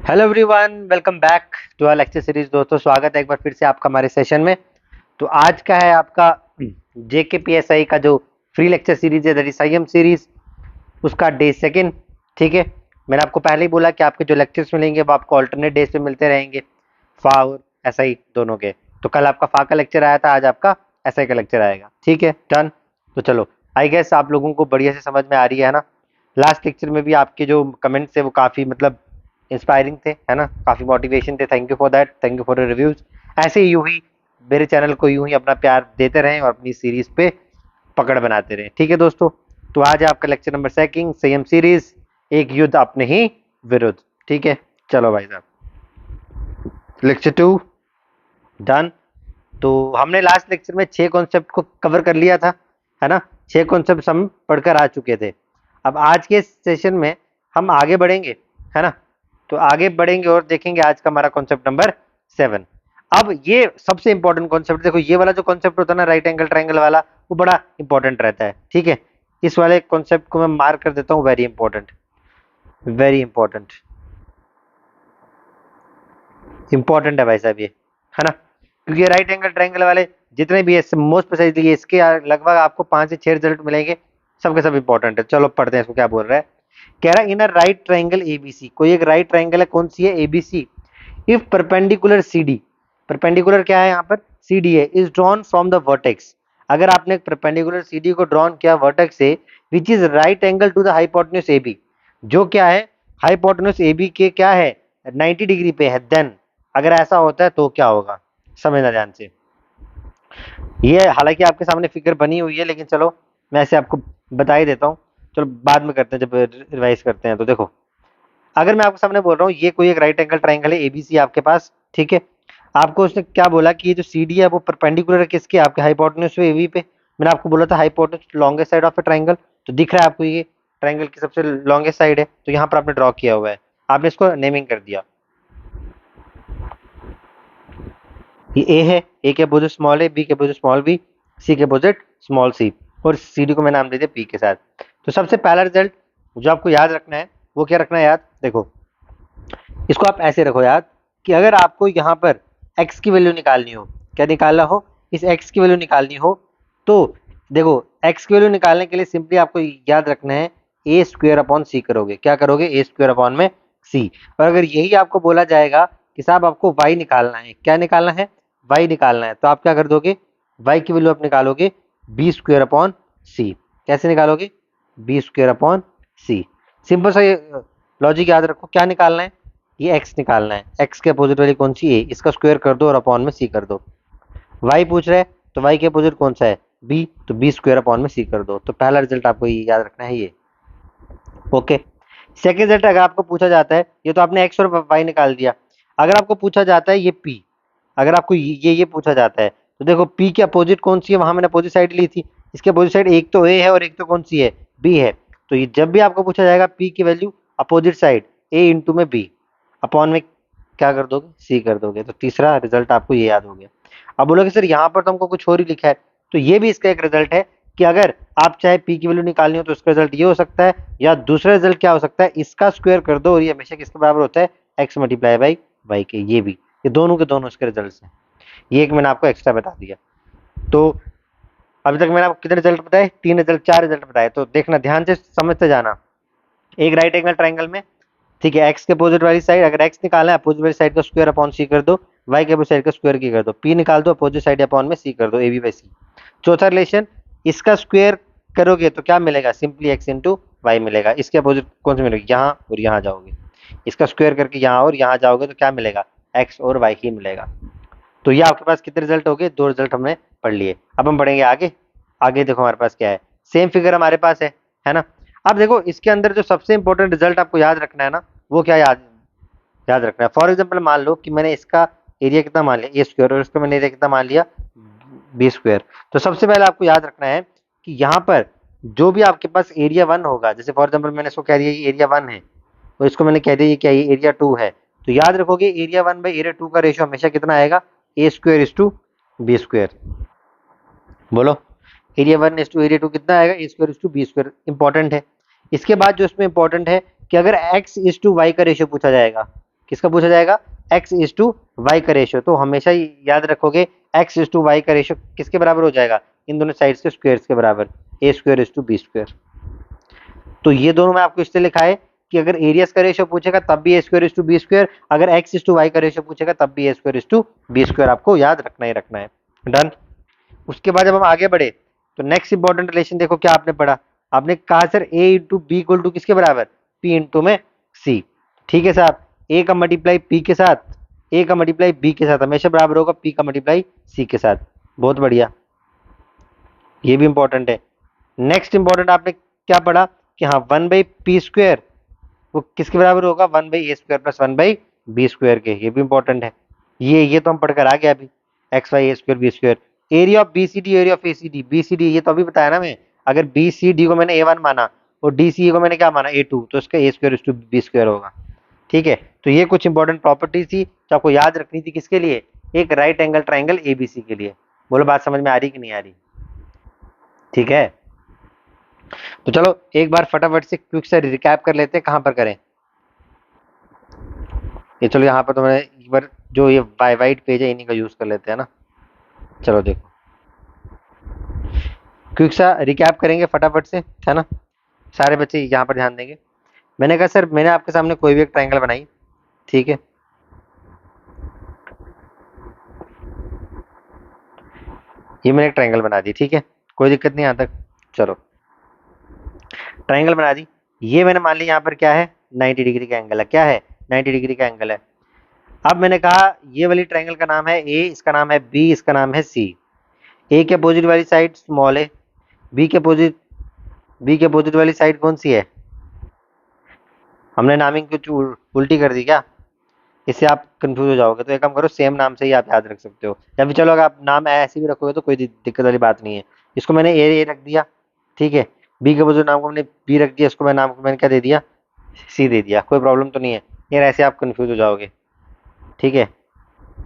Hello everyone, welcome back to our lecture series. दोस्तों, स्वागत है एक बार फिर से आपका हमारे सेशन में। तो आज का है आपका जेकेपीएसआई का जो फ्री लेक्चर सीरीज है, दैट इज संयम सीरीज, उसका डे सेकंड। ठीक है, मैंने आपको पहले ही बोला कि आपके जो लेक्चर्स मिलेंगे वो आपको ऑल्टरनेट डेज पे मिलते रहेंगे, फा और एसआई दोनों के। तो कल आपका फा का लेक्चर आया था, आज आपका एसआई का लेक्चर आएगा। ठीक है, डन। तो चलो, आई गेस आप लोगों को बढ़िया से समझ में आ रही है ना। लास्ट लेक्चर में भी आपके जो कमेंट्स थे वो काफ़ी मतलब इंस्पायरिंग थे, है ना, काफ़ी मोटिवेशन थे। Thank you for that, thank you for the reviews. ऐसे ही यूं ही मेरे चैनल को यूं ही अपना प्यार देते रहें और अपनी सीरीज़ पे पकड़ बनाते रहें। ठीक है दोस्तों, तो आज है आपका लेक्चर नंबर सेकंड, संयम सीरीज, एक युद्ध अपने ही विरुद्ध। ठीक है, चलो भाई साहब, लेक्चर 2 डन। तो हमने लास्ट लेक्चर में 6 कॉन्सेप्ट को कवर कर लिया था, है ना। 6 कॉन्सेप्ट हम पढ़कर आ चुके थे। अब आज के सेशन में हम आगे बढ़ेंगे, है ना। तो आगे बढ़ेंगे और देखेंगे आज का हमारा कॉन्सेप्ट नंबर 7। अब ये सबसे इंपॉर्टेंट कॉन्सेप्ट, देखो ये वाला जो कॉन्सेप्ट होता है ना, राइट एंगल ट्रायंगल वाला, वो बड़ा इंपॉर्टेंट रहता है। ठीक है, इस वाले कॉन्सेप्ट को मैं मार्क कर देता हूँ, very important, very important, important है भाई साहब ये, है ना। क्योंकि राइट एंगल ट्रायंगल वाले जितने भी है, मोस्ट प्रिसाइजली इसके लगभग आपको 5 से 6 रिजल्ट मिलेंगे, सबके सब इंपॉर्टेंट है। चलो पढ़ते हैं इसको क्या बोल रहा है। कह रहा है in a right triangle ABC, कोई एक राइट ट्रायंगल है, कौन सी है, ABC. If perpendicular CD, perpendicular क्या है यहाँ पर, सीडी है, is drawn from the vertex, अगर आपने एक परपेंडिकुलर सीडी को ड्रॉन किया वर्टेक्स से, which is right angle to the hypotenuse AB, जो क्या है, हाइपोटेन्यूज एबी के क्या है, 90 डिग्री पे है, देन अगर ऐसा होता है तो क्या होगा, समझना ध्यान से। ये हालांकि आपके सामने फिगर बनी हुई है, लेकिन चलो मैं ऐसे आपको बता ही देता हूँ। चलो बाद में करते हैं, जब रिवाइज करते हैं। तो देखो, अगर मैं आपके सामने बोल रहा हूँ ये कोई एक राइट एंगल ट्राइंगल है एबीसी आपके पास, ठीक है। आपको उसने क्या बोला कि ये जो सीडी है वो परपेंडिकुलर है किसके, आपके हाइपोटेन्यूज पे, एबी पे। मैंने आपको बोला था hypotenuse longest side of A triangle, तो दिख रहा है आपको ये ट्राइंगल की सबसे लॉन्गेस्ट साइड है, तो यहाँ पर आपने ड्रॉ किया हुआ है, आपने इसको नेमिंग कर दिया, ये ए है, ए के अपोजिट स्मॉल है, बी के अपोजिट स्मॉल बी, सी के अपोजिट स्मॉल सी, और सी डी को मैं नाम दे दिया पी के साथ। तो सबसे पहला रिजल्ट जो आपको याद रखना है वो क्या रखना है याद, देखो इसको आप ऐसे रखो याद कि अगर आपको यहाँ पर x की वैल्यू निकालनी हो, क्या निकालना हो, इस x की वैल्यू निकालनी हो, तो देखो x की वैल्यू निकालने के लिए सिंपली आपको याद रखना है ए स्क्वेयर अपॉन सी करोगे, क्या करोगे, ए स्क्वेयर अपॉन में सी। और अगर यही आपको बोला जाएगा कि साहब आपको y निकालना है, क्या निकालना है, y निकालना है, तो आप क्या कर दोगे, y की वैल्यू आप निकालोगे बी स्क्वेयर अपॉन सी। कैसे निकालोगे, बी स्क्वेयर अपॉन सी। सिंपल सा ये लॉजिक याद रखो, क्या निकालना है, ये x निकालना है, x के अपोजिट वाली कौन सी है, इसका स्क्वायर कर दो और अपॉन में c कर दो। y पूछ रहा है तो y के अपोजिट कौन सा है, b, तो b स्क्वायर अपॉन में c कर दो। तो पहला रिजल्ट आपको ये याद रखना है, ये ओके। सेकंड रिजल्ट अगर आपको पूछा जाता है, ये तो आपने x और y निकाल दिया, अगर आपको पूछा जाता है ये p, अगर आपको ये पूछा जाता है, तो देखो p के अपोजिट कौन सी है, वहां मैंने अपोजिट साइड ली थी, इसके अपोजिट साइड एक तो a है और एक तो कौन सी है, b है। तो ये जब भी आपको पूछा जाएगा p की value opposite side a into में b, अपॉन में क्या कर दोगे, सी कर दोगे। तो तीसरा रिजल्ट आपको ये याद हो गया। अब बोलोगे सर यहाँ पर तो हमको कुछ और ही लिखा है, तो ये भी इसका एक रिजल्ट है कि अगर आप चाहे पी की वैल्यू निकालनी हो तो इसका रिजल्ट ये हो सकता है, या दूसरा रिजल्ट क्या हो सकता है, इसका स्क्वायर कर दो और ये हमेशा किसके बराबर होता है, एक्स मल्टीप्लाई बाई वाई के। ये भी, ये दोनों के दोनों इसके रिजल्ट हैं, ये एक मैंने आपको एक्स्ट्रा बता दिया। तो अभी तक मैंने आपको कितने रिजल्ट बताए, 3 रिजल्ट, 4 रिजल्ट बताए, तो देखना ध्यान से समझते जाना। एक राइट एंगल ट्राइंगल में, ठीक है, एक्स के अपोजिट वाली साइड अगर एक्स निकालना है, अपोजिट वाली साइड का स्क्वायर अपॉन सी कर दो, वाई के अपोजिट साइड का स्क्वायर की कर दो, पी निकाल दो, अपोजिट साइड अपॉन में सी कर दो, ए बी बाई सी। चौथा रिलेशन, इसका स्क्वायर करोगे तो क्या मिलेगा, सिंपली एक्स इंटू वाई मिलेगा, इसके अपोजिट कौन सी मिलेगी, यहाँ और यहाँ जाओगे, इसका स्क्वायर करके यहाँ और यहाँ जाओगे तो क्या मिलेगा, एक्स और वाई ही मिलेगा। तो ये आपके पास कितने रिजल्ट हो गए, 2 रिजल्ट हमने पढ़ लिए। अब हम पढ़ेंगे आगे। आगे देखो हमारे पास क्या है, सेम फिगर हमारे पास है ना। अब देखो इसके अंदर जो सबसे इंपॉर्टेंट रिजल्ट आपको याद रखना है ना, वो क्या याद याद रखना है। फॉर एग्जाम्पल मान लो कि मैंने इसका एरिया कितना मान लिया, ए स्क्वायर, और इसका मैंने एरिया कितना मान लिया, बी स्क्वायर। तो सबसे पहले आपको याद रखना है कि यहाँ पर जो भी आपके पास एरिया 1 होगा, जैसे फॉर एग्जाम्पल मैंने इसको कह दिया ये एरिया 1 है, और इसको मैंने कह दिया ये क्या, ये एरिया 2 है, तो याद रखोगे एरिया 1 बाई एरिया 2 का रेशियो हमेशा कितना आएगा, A square is to B square. बोलो, एरिया 1 इज टू एरिया 2 कितना आएगा, A square is to B square. Important है। इसके बाद जो इसमें इंपॉर्टेंट है कि अगर x इज टू वाई का रेशियो पूछा जाएगा, किसका पूछा जाएगा, एक्स इज टू वाई का रेशियो। तो हमेशा याद रखोगे एक्स इज टू वाई का रेशियो किसके बराबर हो जाएगा, इन दोनों साइड्स के स्क्वायर्स के बराबर, A square is to B square. तो ये दोनों में आपको इसलिए लिखा है कि अगर एरियाज का रेशियो पूछेगा तब भी A square is to B square, अगर एक्स इज टू वाई का रेशियो पूछेगा तब भी A square is to B square, आपको याद रखना ही रखना है। डन। उसके बाद जब हम आगे बढ़े तो नेक्स्ट इंपॉर्टेंट रिलेशन देखो क्या आपने पढ़ा, आपने कहा sir A into B equal to किसके बराबर, पी इंटू में सी। ठीक है साहब, ए का मल्टीप्लाई पी के साथ, ए का मल्टीप्लाई बी के साथ हमेशा बराबर होगा पी का मल्टीप्लाई सी के साथ। बहुत बढ़िया, ये भी इंपॉर्टेंट है। नेक्स्ट इंपॉर्टेंट आपने क्या पढ़ा कि हाँ वन बाई पी स्क्वायर वो किसके बराबर होगा, one by A square plus one by B square के, ये भी इंपॉर्टेंट है। ये तो हम पढ़कर आ गया अभी, X Y A square B square. Area of B C D, area of A C D, B C D ये तो अभी बताया ना मैं, अगर बी सी डी को मैंने ए वन माना और डी सी को मैंने क्या माना ए टू, तो इसका ए स्क्वायर टू बी स्क्वायर होगा। ठीक है, तो ये कुछ इंपॉर्टेंट प्रॉपर्टीज थी जो आपको याद रखनी थी, किसके लिए, एक राइट एंगल ट्राइंगल एबीसी के लिए। बोलो बात समझ में आ रही कि नहीं आ रही। ठीक है, तो चलो एक बार फटाफट से क्विक से रिकैप कर लेते हैं, कहां पर करें ये, चलो यहाँ पर तो मैंने एक बार जो ये वाइट पेज है इन्हीं का यूज कर लेते हैं ना। चलो देखो क्विक सा रिकैप करेंगे फटाफट से, है ना। सारे बच्चे यहाँ पर ध्यान देंगे। मैंने कहा सर मैंने आपके सामने कोई भी एक ट्राइंगल बनाई, ठीक है, ये मैंने एक ट्राइंगल बना दी, ठीक है, कोई दिक्कत नहीं यहाँ तक। चलो ट्राइंगल बना दी, ये मैंने मान ली यहाँ पर क्या है 90 डिग्री का एंगल है, क्या है 90 डिग्री का एंगल है। अब मैंने कहा ये वाली ट्राइंगल का नाम है ए, इसका नाम है बी, इसका नाम है सी। ए के अपोजिट वाली साइड स्मॉल है, बी के अपोजिट वाली साइड कौन सी है, हमने नामिंग कुछ उल्टी कर दी क्या, इससे आप कंफ्यूज हो जाओगे। तो एक काम करो सेम नाम से ही आप याद रख सकते हो, या फिर चलो अगर आप नाम ऐसे भी रखोगे तो कोई दिक्कत वाली बात नहीं है। इसको मैंने ए रख दिया, ठीक है, बी के अपोजिट नाम को मैंने बी रख दिया, इसको मैं नाम को मैंने क्या दे दिया, सी दे दिया, कोई प्रॉब्लम तो नहीं है यार, ऐसे आप कंफ्यूज हो जाओगे। ठीक है,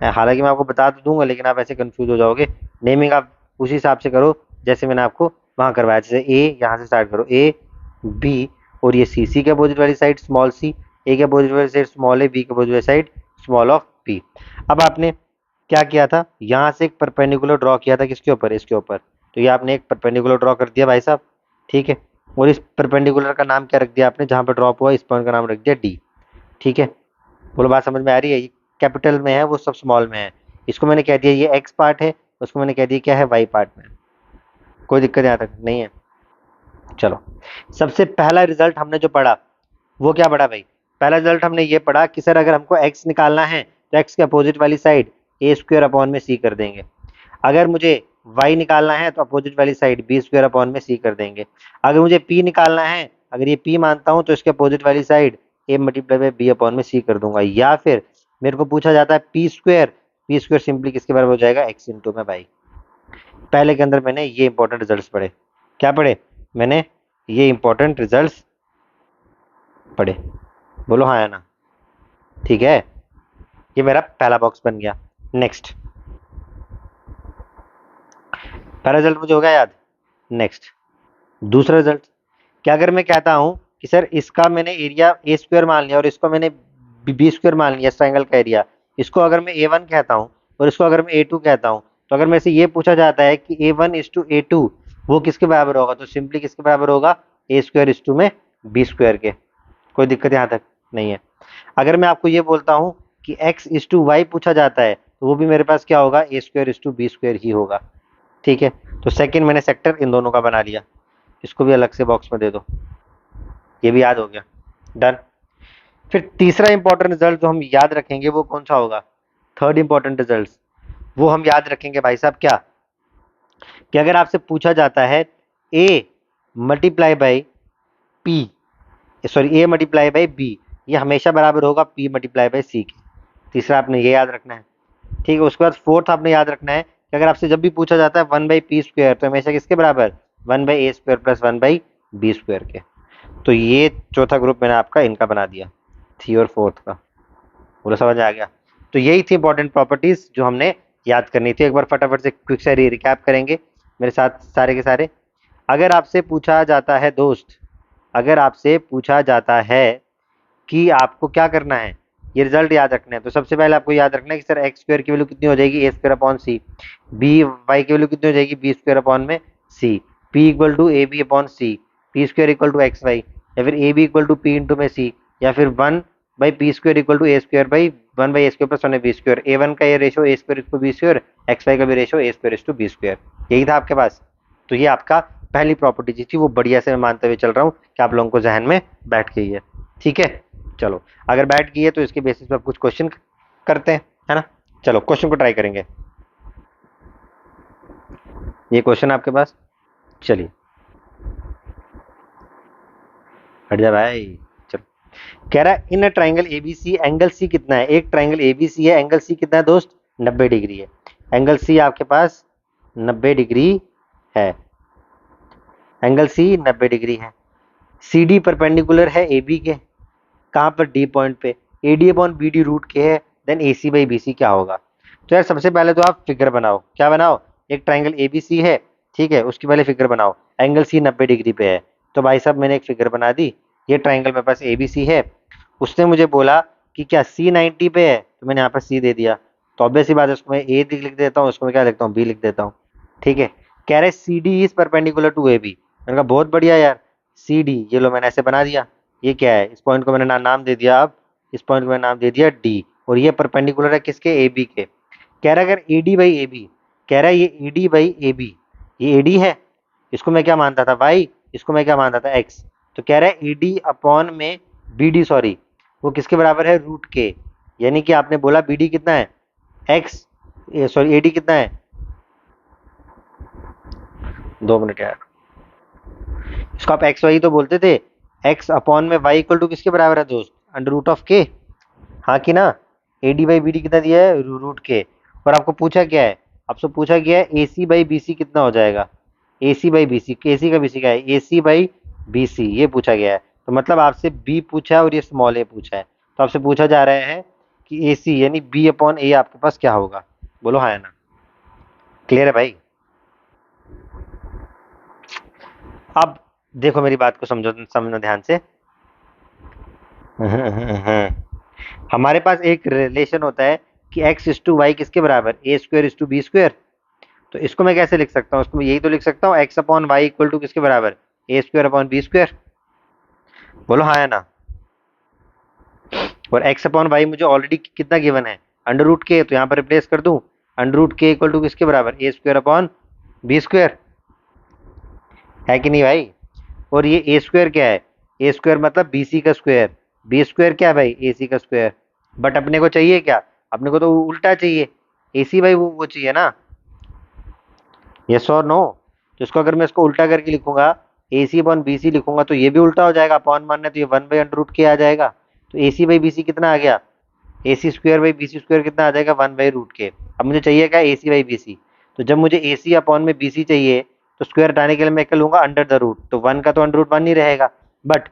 हालांकि मैं आपको बता तो दूंगा लेकिन आप ऐसे कंफ्यूज हो जाओगे। नेमिंग आप उसी हिसाब से करो जैसे मैंने आपको वहां करवाया, जैसे ए यहाँ से स्टार्ट करो, ए बी और ये सी, सी के अपोजिट वाली साइड स्मॉल सी, ए के अपोजिट वाली साइड स्मॉल ए, बी के अपोजिट वाली साइड स्मॉल ऑफ पी। अब आपने क्या किया था, यहाँ से एक परपेंडिकुलर ड्रॉ किया था किसके ऊपर, इसके ऊपर। तो ये आपने एक परपेंडिकुलर ड्रॉ कर दिया भाई साहब, ठीक है, और इस परपेंडिकुलर का नाम क्या रख दिया आपने, जहां पर ड्रॉप हुआ इस पॉइंट का नाम रख दिया डी। ठीक है, बोलो बात समझ में आ रही है, ये कैपिटल में है वो सब स्मॉल में है। इसको मैंने कह दिया ये एक्स पार्ट है, उसको मैंने कह दिया क्या है वाई पार्ट में। कोई दिक्कत यहाँ तक नहीं है। चलो सबसे पहला रिजल्ट हमने जो पढ़ा वो क्या पढ़ा भाई, पहला रिजल्ट हमने ये पढ़ा कि सर अगर हमको x निकालना है तो x के अपोजिट वाली साइड ए स्क्वायर अपॉन में सी कर देंगे, अगर मुझे y निकालना है तो अपोजिट वाली साइड बी स्क्वायर अपॉन में सी कर देंगे, अगर मुझे p निकालना है, अगर ये p मानता हूं तो इसके अपोजिट वाली side a multiply by B upon में सी कर दूंगा। या फिर मेरे को पूछा जाता है पी स्क्वायर सिंपली किसके बराबर हो जाएगा, x इंटू में बाई। पहले के अंदर मैंने ये इंपॉर्टेंट रिजल्ट्स पढ़े, क्या पढ़े मैंने, ये इंपॉर्टेंट रिजल्ट्स पढ़े, बोलो हाँ या ना। ठीक है, ये मेरा पहला बॉक्स बन गया। नेक्स्ट पहला रिजल्ट मुझे हो गया याद। नेक्स्ट दूसरा रिजल्ट, क्या अगर मैं कहता हूं कि सर इसका मैंने एरिया ए स्क्वायर मान लिया और इसको मैंने बी स्क्वायर मान लिया, ट्रायंगल का एरिया, इसको अगर मैं A1 कहता हूं और इसको अगर मैं A2 कहता हूं, तो अगर मेरे से ये पूछा जाता है कि A1 इज टू A2 वो किसके बराबर होगा, तो सिंपली किसके बराबर होगा, ए स्क्वायर इज टू में बी स्क्वायर के। कोई दिक्कत यहाँ तक नहीं है। अगर मैं आपको ये बोलता हूँ कि x इज टू वाई पूछा जाता है तो वो भी मेरे पास क्या होगा, A square is to B square ही होगा। ठीक है, तो सेकंड मैंने सेक्टर इन दोनों का बना लिया, इसको भी अलग से बॉक्स में दे दो, ये भी याद हो गया। डन। फिर तीसरा इंपॉर्टेंट रिजल्ट जो हम याद रखेंगे वो कौन सा होगा, थर्ड इंपॉर्टेंट रिजल्ट वो हम याद रखेंगे भाई साहब क्या, कि अगर आपसे पूछा जाता है a multiply by P, sorry a multiply by B, ये हमेशा बराबर होगा p मल्टीप्लाई बाई सी के। तीसरा आपने ये याद रखना है। ठीक है, उसके बाद फोर्थ आपने याद रखना है कि अगर आपसे जब भी पूछा जाता है वन बाई पी स्क्वायर तो हमेशा किसके बराबर, one by A square plus one by B square के। तो ये चौथा ग्रुप मैंने आपका इनका बना दिया, थी और फोर्थ का, पूरा समझ आ गया। तो यही थी इंपॉर्टेंट प्रॉपर्टीज जो हमने याद करनी थी। एक बार फटाफट से क्विक से रिकैप करेंगे मेरे साथ सारे के सारे। अगर आपसे पूछा जाता है दोस्त, अगर आपसे पूछा जाता है कि आपको क्या करना है, ये रिजल्ट याद रखना है। तो सबसे पहले आपको याद रखना है कि सर एक्स स्क्वायर की वैल्यू कितनी हो जाएगी, A square upon C. B Y की वैल्यू कितनी हो जाएगी, बी स्क्वायर अपॉन में C. P equal to A B upon C, P square equal to X Y, या फिर A B equal to P into में सी, या फिर one by P square equal to A square by one by A square plus one B square. A one का ये ratio A square to B square, X Y का भी ratio A square to B square. यही था आपके पास। तो ये आपका पहली प्रॉपर्टी जी थी, वो बढ़िया से मैं मानते हुए चल रहा हूँ कि आप लोगों को जहन में बैठ गई है। ठीक है, चलो अगर बैठ गई है तो इसके बेसिस पे आप कुछ क्वेश्चन करते हैं, है ना। चलो क्वेश्चन को ट्राई करेंगे। ये क्वेश्चन आपके पास, चलिए हट जा भाई। चलो कह रहा है in a triangle ABC angle C कितना है। एक ट्राइंगल एबीसी है, एंगल सी कितना है दोस्त, 90 डिग्री है। एंगल सी आपके पास 90 डिग्री है, एंगल सी 90 डिग्री है। सी डी परपेंडिकुलर है ए बी के, कहाँ पर, डी पॉइंट पे। A D upon B D root के है, then A C by B C क्या होगा। तो यार सबसे पहले तो आप फिगर बनाओ। क्या बनाओ, एक ट्राइंगल ए बी सी है, ठीक है, उसकी पहले फिगर बनाओ। एंगल सी 90 डिग्री पे है, तो भाई साहब मैंने एक फिगर बना दी। ये ट्राइंगल मेरे पास ए बी सी है। उसने मुझे बोला कि क्या सी 90 पे है, तो मैंने यहाँ पर सी दे दिया। तो ऑब्वियस सी बात है, उसको मैं ए लिख देता हूँ, उसको मैं क्या लिखता हूँ, बी लिख देता हूँ। ठीक है, कह रहे C D is perpendicular to A B. मैंने कहा बहुत बढ़िया यार, सी डी, ये लो मैंने ऐसे बना दिया। ये क्या है, इस पॉइंट को मैंने नाम दे दिया, अब इस पॉइंट को मैंने नाम दे दिया डी, और ये परपेंडिकुलर है किसके, ए बी के। कह रहा है अगर A D by A B, कह रहा है ये A D by A B, ये ए डी है, इसको मैं क्या मानता था वाई, इसको मैं क्या मानता था एक्स। तो कह रहा है ए डी अपॉन में बी डी, सॉरी, वो किसके बराबर है, रूट के। यानी कि आपने बोला बी डी कितना है, एक्स, सॉरी ए डी कितना है, 2 मिनट यार, इसको आप एक्स वाई तो बोलते थे। एक्स अपॉन में वाई इक्वल टू किसके बराबर है दोस्त, अंडर रूट ऑफ के। हाँ कि ना, A D by B D कितना दिया है, रूट के। और आपको पूछा क्या है, आपसे पूछा गया है ए सी बाई बी सी कितना हो जाएगा। ए सी बाई बी सी, ए सी का बी सी क्या है, ए सी बाई बी सी, ये पूछा गया है। तो मतलब आपसे बी पूछा है और ये स्मॉल ए पूछा है। तो आपसे पूछा जा रहा है कि ए सी यानी बी अपॉन ए आपके पास क्या होगा। बोलो हाँ या ना, क्लियर है भाई। अब देखो मेरी बात को समझो, समझना ध्यान से। हमारे पास एक रिलेशन होता है कि एक्स इज टू वाई किसके बराबर, A square is to B square. तो इसको मैं कैसे लिख सकता हूँ, इसको मैं यही तो लिख सकता हूँ, X upon Y equal to किसके बराबर, A square upon B square. बोलो हाँ या ना। और एक्स अपॉन वाई मुझे ऑलरेडी कितना गिवन है, अंडर रूट के, तो यहाँ पर रिप्लेस कर दूं, अंडर रूट के इक्वल टू किसके बराबर, A square upon B square, है कि नहीं भाई। और ये ए स्क्वायर क्या है, ए स्क्वायर मतलब बी सी का स्क्वायर, बी स्क्वायर क्या है भाई, ए सी का स्क्वायर। बट अपने को चाहिए क्या, अपने को तो उल्टा चाहिए, ए सी बाई वो चाहिए ना, यस और नो। तो इसको अगर मैं इसको उल्टा करके लिखूंगा, ए सी अपॉन बी सी लिखूंगा, तो ये भी उल्टा हो जाएगा, अपॉन मानना तो ये 1/√k आ जाएगा। तो ए सी बाई बी सी कितना आ गया, A C square by B C square कितना आ जाएगा, 1/√k। अब मुझे चाहिए क्या, ए सी बाई बी सी। तो जब मुझे ए सी अपॉन में बी सी चाहिए, तो स्क्वायर हटाने के लिए मैं क्या लूंगा, अंडर द रूट। तो 1 का तो अंडर रूट 1 ही रहेगा। बट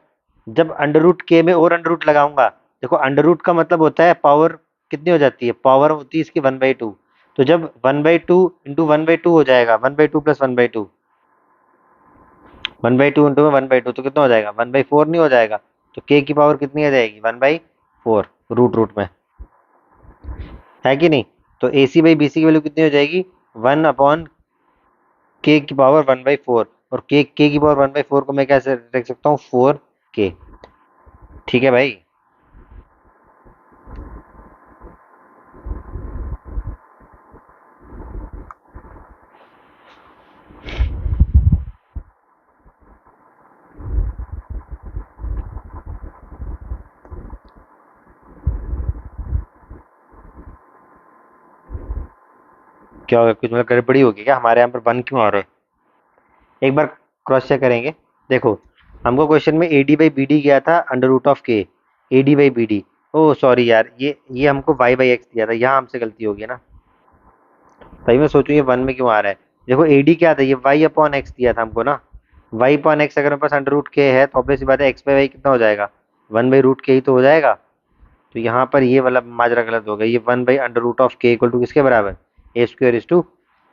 जब अंडर रूट k में और अंडर रूट लगाऊंगा, देखो अंडर रूट का मतलब होता है पावर कितनी हो जाती है, पावर होती है इसकी 1/2। तो जब 1/2 इंटू 1/2 हो जाएगा, 1/2 प्लस 1/2, 1/2 इंटू में 1/2 तो कितना हो जाएगा, 1/4 नहीं हो जाएगा। तो k की पावर कितनी आ जाएगी, 1/4, रूट रूट में, है कि नहीं। तो ए सी बाई बी सी की वैल्यू कितनी हो जाएगी, 1/k की पावर 1/4। और k की पावर 1/4 को मैं कैसे लिख सकता हूँ, 4k। ठीक है भाई। क्या होगा, कुछ मतलब गड़बड़ी होगी क्या, हमारे यहाँ पर 1 क्यों आ रहा है। एक बार क्रॉस चेक करेंगे। देखो हमको क्वेश्चन में A D by B D गया था, अंडर रूट ऑफ के, A D by B D. Oh sorry यार, ये हमको वाई बाई एक्स दिया था, यहाँ हमसे गलती होगी ना। भाई मैं सोचूं ये 1 में क्यों आ रहा है। देखो ए डी क्या था, ये वाई अपॉन एक्स दिया था हमको ना। वाई अपॉन एक्स अगर मेरे पास अंडर रूट के है, तो ऑब्वियस सी बात है एक्स बाई वाई कितना हो जाएगा, 1/√k ही तो हो जाएगा। तो यहाँ पर ये वाला माजरा गलत हो गया, ये 1/√k इक्वल टू किसके बराबर, A square is to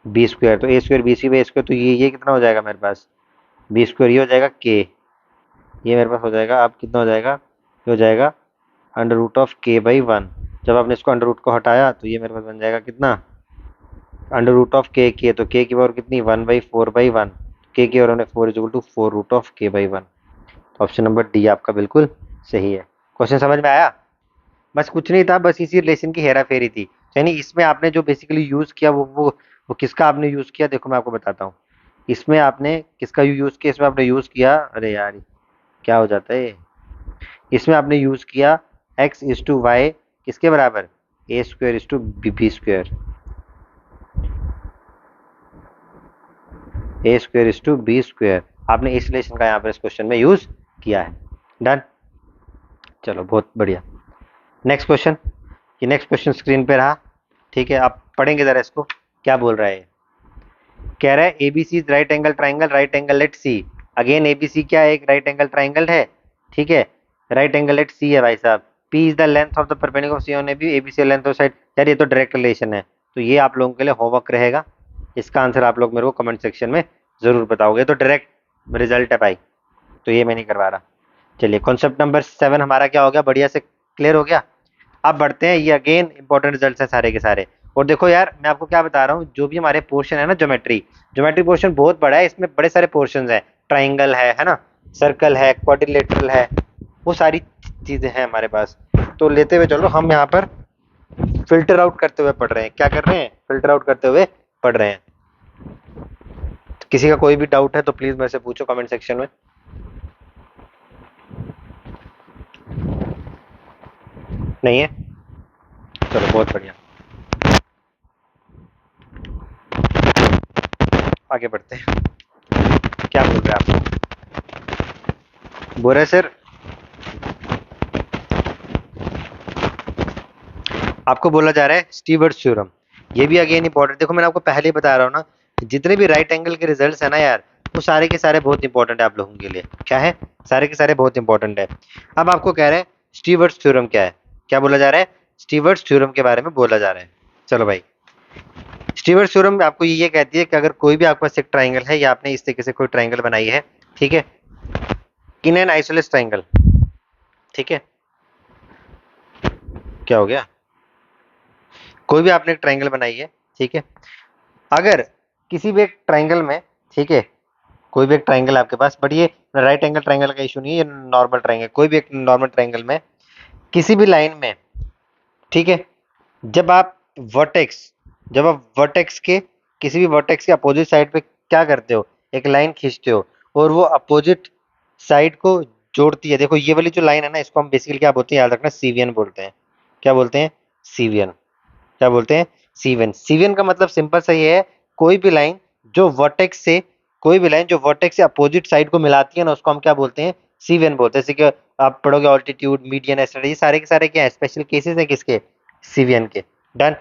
B square. तो A square B C by square, तो ये कितना हो जाएगा मेरे पास, बी स्क्वायर, ये हो जाएगा के, ये मेरे पास हो जाएगा। अब कितना हो जाएगा, ये हो जाएगा under root of K by one. जब आपने इसको अंडर रूट को हटाया तो ये मेरे पास बन जाएगा कितना, अंडर रूट ऑफ के, तो के की पावर कितनी, 1/4/1, के और हमने 4 is equal to 4 root of K by one. Option number D आपका बिल्कुल सही है। क्वेश्चन समझ में आया? बस कुछ नहीं था, बस इसी रिलेशन की हेरा फेरी थी। यानी इसमें आपने जो बेसिकली यूज किया वो किसका आपने यूज किया, देखो मैं आपको बताता हूँ। इसमें आपने किसका यूज किया, इसमें आपने यूज किया, अरे यार क्या हो जाता है ये, इसमें आपने यूज किया एक्स इज टू वाई किसके बराबर, A square is to B square, A square is to B square. आपने इस रिलेशन का यहाँ पर इस क्वेश्चन में यूज किया है। डन, चलो बहुत बढ़िया। नेक्स्ट क्वेश्चन, ये नेक्स्ट क्वेश्चन स्क्रीन पे रहा, ठीक है, आप पढ़ेंगे जरा इसको क्या बोल रहा है। कह रहा है ABC is right angle triangle, right angle at C. Again ABC क्या है, एक राइट एंगल ट्राइंगल है, ठीक है, राइट एंगल एट सी है भाई साहब। P is the length of the perpendicular of C on AB, ABC length of side. यार ये तो डायरेक्ट रिलेशन है, तो ये आप लोगों के लिए होमवर्क रहेगा। इसका आंसर आप लोग मेरे को कमेंट सेक्शन में जरूर बताओगे, तो डायरेक्ट रिजल्ट है भाई, तो ये मैं नहीं करवा रहा। चलिए कॉन्सेप्ट नंबर 7 हमारा क्या हो गया, बढ़िया से क्लियर हो गया। अब बढ़ते हैं, ये अगेन इंपॉर्टेंट रिजल्ट्स हैं सारे के सारे। और देखो यार मैं आपको क्या बता रहा हूँ, जो भी हमारे पोर्शन है ना ज्योमेट्री, ज्योमेट्री पोर्शन बहुत बड़ा है, इसमें बड़े सारे पोर्शंस हैं, ट्राइंगल है ना, सर्कल है, क्वाड्रिलेटरल है, वो सारी चीजें हैं हमारे पास। तो लेते हुए चलो, हम यहाँ पर फिल्टर आउट करते हुए पढ़ रहे हैं, क्या कर रहे हैं, फिल्टर आउट करते हुए पढ़ रहे हैं। तो किसी का कोई भी डाउट है तो प्लीज मेरे से पूछो कमेंट सेक्शन में। नहीं है, चलो बहुत बढ़िया, आगे बढ़ते हैं। क्या बोल रहे हैं आप, बोल रहे सर आपको बोला जा रहा है स्टीवर्ट्स थ्योरम। ये भी अगेन इंपॉर्टेंट, देखो मैंने आपको पहले ही बता रहा हूँ ना, जितने भी राइट एंगल के रिजल्ट्स है ना यार, वो सारे के सारे बहुत इंपॉर्टेंट है आप लोगों के लिए। क्या है, सारे के सारे बहुत इंपॉर्टेंट है। अब आपको कह रहे हैं स्टीवर्ट्स थ्योरम क्या है, क्या बोला जा रहा है, स्टीवर्ट्स थ्योरम के बारे में बोला जा रहा है। चलो भाई, स्टीवर्ट्स थ्योरम आपको ये कहती है कि अगर कोई भी आपके पास एक ट्राइंगल है, या आपने इस तरीके से कोई ट्राइंगल बनाई है, ठीक है, इन एन आइसोलेस ट्राइंगल, ठीक है, क्या हो गया, कोई भी आपने एक ट्राइंगल बनाई है, ठीक है, अगर किसी भी एक ट्राइंगल में, ठीक है, कोई भी एक ट्राइंगल आपके पास, बट ये राइट एंगल ट्राइंगल का इशू नहीं है, ये नॉर्मल ट्राइंगल, कोई भी एक नॉर्मल ट्राइंगल में किसी भी लाइन में, ठीक है, जब आप वर्टेक्स, जब आप वर्टेक्स के किसी भी वर्टेक्स के अपोजिट साइड पे क्या करते हो, एक लाइन खींचते हो, और वो अपोजिट साइड को जोड़ती है। देखो ये वाली जो लाइन है ना, इसको हम बेसिकली क्या बोलते हैं, याद रखना, सीवियन बोलते हैं। क्या बोलते हैं, सीवियन। क्या बोलते हैं, सीवियन। सीवियन का मतलब सिंपल सा ये है, कोई भी लाइन जो वर्टेक्स से, कोई भी लाइन जो वर्टेक्स से अपोजिट साइड को मिलाती है ना, उसको हम क्या बोलते हैं, सीवियन बोलते हैं। जैसे कि आप पढ़ोगे ऑल्टीट्यूड, मीडियन, एस्टेड, ये सारे के सारे क्या है, स्पेशल केसेस है किसके, सीवियन के। डन।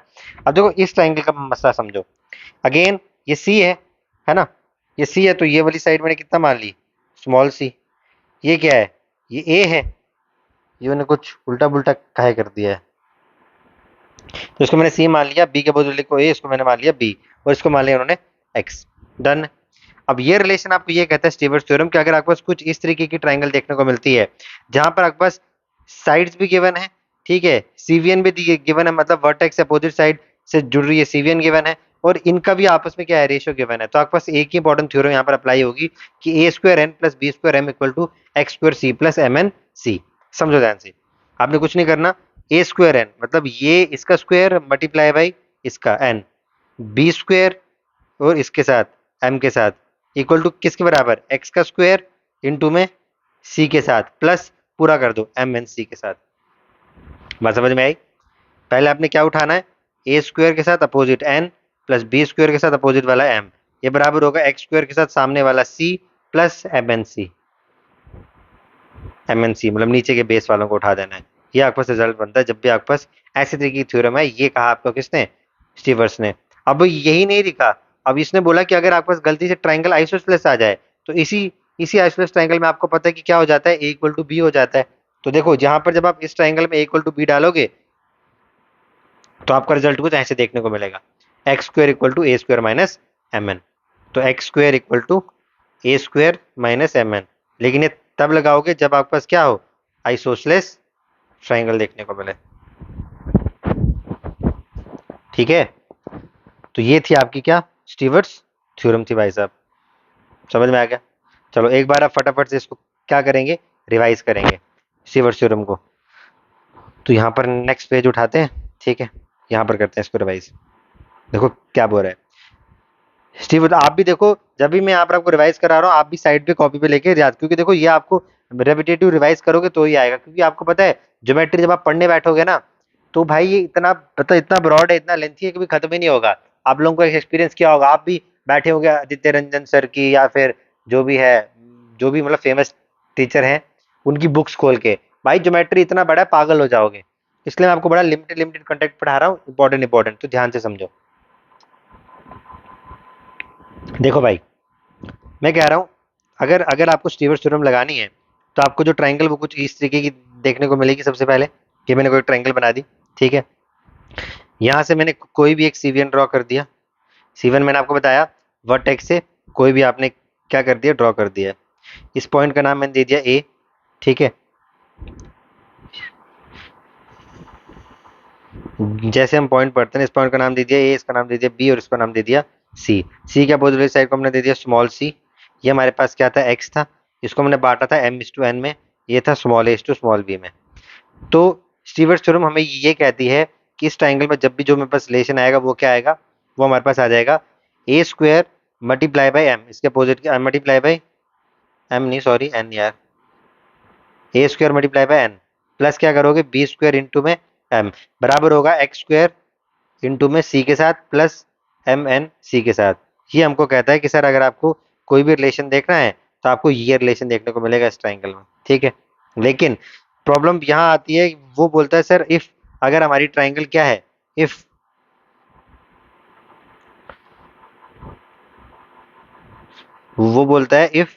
अब देखो इस ट्राइंगल का मसला समझो, अगेन ये सी है ना, ये सी है, तो ये वाली साइड मैंने कितना मान ली, स्मॉल सी। ये क्या है, ये ए है, ये मैंने कुछ उल्टा पुल्टा काहे कर दिया है, तो इसको मैंने सी मान लिया, बी के बदले को ए, इसको मैंने मान लिया बी, और इसको मान लिया उन्होंने एक्स। डन। अब ये रिलेशन आपको ये कहता है स्टीवर्ट्स थ्योरम कि अगर आपके पास कुछ इस तरीके की ट्राइंगल देखने को मिलती है, जहां पर आपके पास साइड्स भी गिवन है, ठीक है, सीवियन भी गिवन है, मतलब वर्टेक्स अपोजिट साइड से जुड़ रही है, सीवियन गिवन है, और इनका भी आपस में क्या है, रेशियो गिवन है, तो आपके पास एक ही इंपॉर्टेंट थ्योरम यहाँ पर अप्लाई होगी कि A square N plus B square M equal to X square C plus M N C. समझो ध्यान से, आपने कुछ नहीं करना, ए स्क्वायर एन मतलब ये इसका स्क्वायर मल्टीप्लाई बाई इसका एन, बी स्क्वायर और इसके साथ एम के साथ इक्वल टू किसके बराबर, एक्स का स्क्वायर इंटू में सी के साथ प्लस पूरा कर दो एम एन सी के साथ। बात समझ में आई? पहले आपने क्या उठाना है, ए स्क्वायर के साथ opposite N plus B square के साथ अपोजिट वाला एम, ये बराबर होगा एक्स स्क्वायर के साथ सामने वाला C plus M N C. M N C मतलब नीचे के बेस वालों को उठा देना है। ये आपके पास रिजल्ट बनता है जब भी आपके पास ऐसी तरीके की थ्योरम है। ये कहा आपको किसने, स्टीवर्ट्स ने। अब यही नहीं लिखा, अब इसने बोला कि अगर आपके पास गलती से ट्राइंगल आइसोसेलेस आ जाए, तो इसी इसी आइसोसेलेस ट्राइंगल में आपको पता है कि क्या हो जाता है, ए इक्वल टू बी हो जाता है। तो देखो जहां पर जब आप इस ट्राइंगल में ए इक्वल टू बी डालोगे, तो आपका रिजल्ट कुछ ऐसे देखने को मिलेगा, X square equal to A square minus M N. तो X square equal to A square minus M N, लेकिन ये तब लगाओगे जब आपके पास क्या हो, आइसोसेलेस ट्राइंगल देखने को मिले। ठीक है, तो ये थी आपकी क्या, स्टीवर्ट्स थ्योरम थी भाई साहब। समझ में आ गया? चलो एक बार आप फटाफट से इसको क्या करेंगे, रिवाइज करेंगे स्टीवर्ट्स थ्योरम को। तो यहाँ पर नेक्स्ट पेज उठाते हैं, ठीक है, यहाँ पर करते हैं इसको रिवाइज। देखो क्या बोल रहा है स्टीव, आप भी देखो, जब भी मैं यहाँ पर आपको रिवाइज करा रहा हूँ आप भी साइड पे कॉपी पे लेके याद, क्योंकि देखो ये आपको रेपिटेटिव रिवाइज करोगे तो ही आएगा, क्योंकि आपको पता है ज्योमेट्री जब आप पढ़ने बैठोगे ना, तो भाई ये इतना मतलब इतना ब्रॉड है, इतना लेंथी है, कभी खत्म ही नहीं होगा। आप लोगों को एक एक्सपीरियंस किया होगा, आप भी बैठे होंगे आदित्य रंजन सर की या फिर जो भी है, जो भी मतलब फेमस टीचर हैं, उनकी बुक्स खोल के, भाई ज्योमेट्री इतना बड़ा है पागल हो जाओगे। इसलिए मैं आपको बड़ा लिमिटेड लिमिटेड कंटेंट पढ़ा रहा हूँ, इंपॉर्टेंट इंपॉर्टेंट, तो ध्यान से समझो। देखो भाई, मैं कह रहा हूँ, अगर अगर आपको स्टीवर्ट्स थ्योरम लगानी है, तो आपको जो ट्राइंगल वो कुछ इस तरीके की देखने को मिलेगी। सबसे पहले कि मैंने कोई ट्राइंगल बना दी, ठीक है, यहाँ से मैंने कोई भी एक सीवीएन ड्रॉ कर दिया। सीवीएन मैंने आपको बताया वर्टेक्स से कोई भी आपने क्या कर दिया, ड्रॉ कर दिया। इस पॉइंट का नाम मैंने दे दिया ए, ठीक है। जैसे हम पॉइंट पढ़ते हैं, इस पॉइंट का नाम दे दिया ए, इसका नाम दे दिया बी और इसका नाम दे दिया सी। सी के अपोजिट साइड को हमने दे दिया स्मॉल सी। ये हमारे पास क्या था, एक्स था, इसको हमने बांटा था एम इस टू एन में, ये था small A to small B में। तो स्टीवर्ट्स थ्योरम हमें ये कहती है कि इस ट्राइंगल में जब भी जो मेरे पास रिलेशन आएगा वो क्या आएगा, वो हमारे पास आ जाएगा A square multiply by M, इसके अपोजिट मल्टीप्लाई बाई एम नहीं सॉरी एन यार, A square multiply by N, plus क्या करोगे बी स्क्वायर इंटू में एम, बराबर होगा एक्स स्क्वायर इंटू में सी के साथ प्लस एम एन सी के साथ। ये हमको कहता है कि सर अगर आपको कोई भी रिलेशन देखना है तो आपको ये रिलेशन देखने को मिलेगा इस ट्राइंगल में, ठीक है। लेकिन प्रॉब्लम यहाँ आती है, वो बोलता है सर इफ, अगर हमारी ट्राइंगल क्या है, इफ, वो बोलता है इफ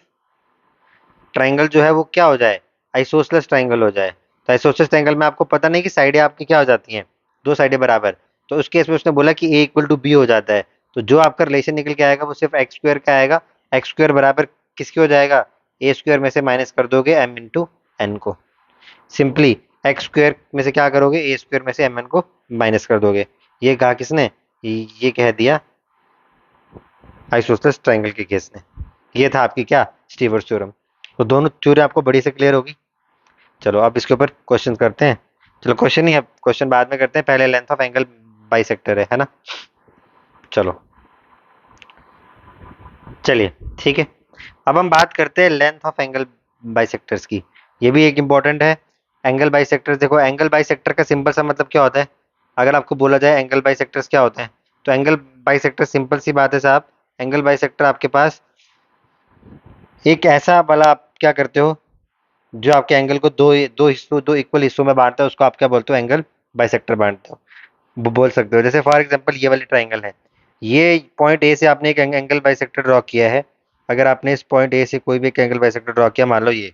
ट्राइंगल जो है वो क्या हो जाए, आइसोसेलेस ट्राइंगल हो जाए। तो आइसोसेलेस ट्राइंगल में आपको पता नहीं कि साइडें आपकी क्या हो जाती हैं, दो साइडें बराबर। तो उस केस में उसने बोला कि ए इक्वल टू बी हो जाता है। तो जो आपका रिलेशन निकल के आएगा वो सिर्फ एक्स स्क्वायर का आएगा। एक्स स्क्वायर बराबर किसके हो जाएगा, ए स्क्वायर में से माइनस कर दोगे एम इंटू एन को। सिंपली एक्स स्क्वायर में से क्या करोगे, ए स्क्वायर में से एम एन को माइनस कर दोगे। ये कहा किसने, ये कह दिया आइसोसेलेस ट्राइंगल के केस ने। ये था आपकी क्या, स्टीवर्ट्स थ्योरम। तो दोनों थ्योरी आपको बड़ी से क्लियर होगी। चलो अब इसके ऊपर क्वेश्चन करते हैं। चलो क्वेश्चन नहीं है, क्वेश्चन बाद में करते हैं, पहले लेंथ ऑफ एंगल बाइसेक्टर है ना। चलो चलिए ठीक है, अब हम बात करते हैं लेंथ ऑफ एंगल बाइसेक्टर्स की। ये भी एक इंपॉर्टेंट है। एंगल बाइसेक्टर्स, देखो एंगल बाइसेक्टर का सिंपल सा मतलब क्या होता है, अगर आपको बोला जाए एंगल बाइसेक्टर्स क्या होते हैं, तो एंगल बाइसेक्टर सिंपल सी बात है साहब। एंगल बाइसेक्टर आपके पास एक ऐसा वाला, आप क्या करते हो जो आपके एंगल को दो दो हिस्सों, दो इक्वल हिस्सों में बांटता है, उसको आप क्या बोलते हो, एंगल बाइसेक्टर बांटते हो, बोल सकते हो। जैसे फॉर एग्जांपल ये वाली ट्राइंगल है, ये पॉइंट ए से आपने एक एंगल बाइसेक्टर ड्रॉ किया है। अगर आपने इस पॉइंट ए से कोई भी एक एंगल बाइसेक्टर ड्रॉ किया, मान लो ये,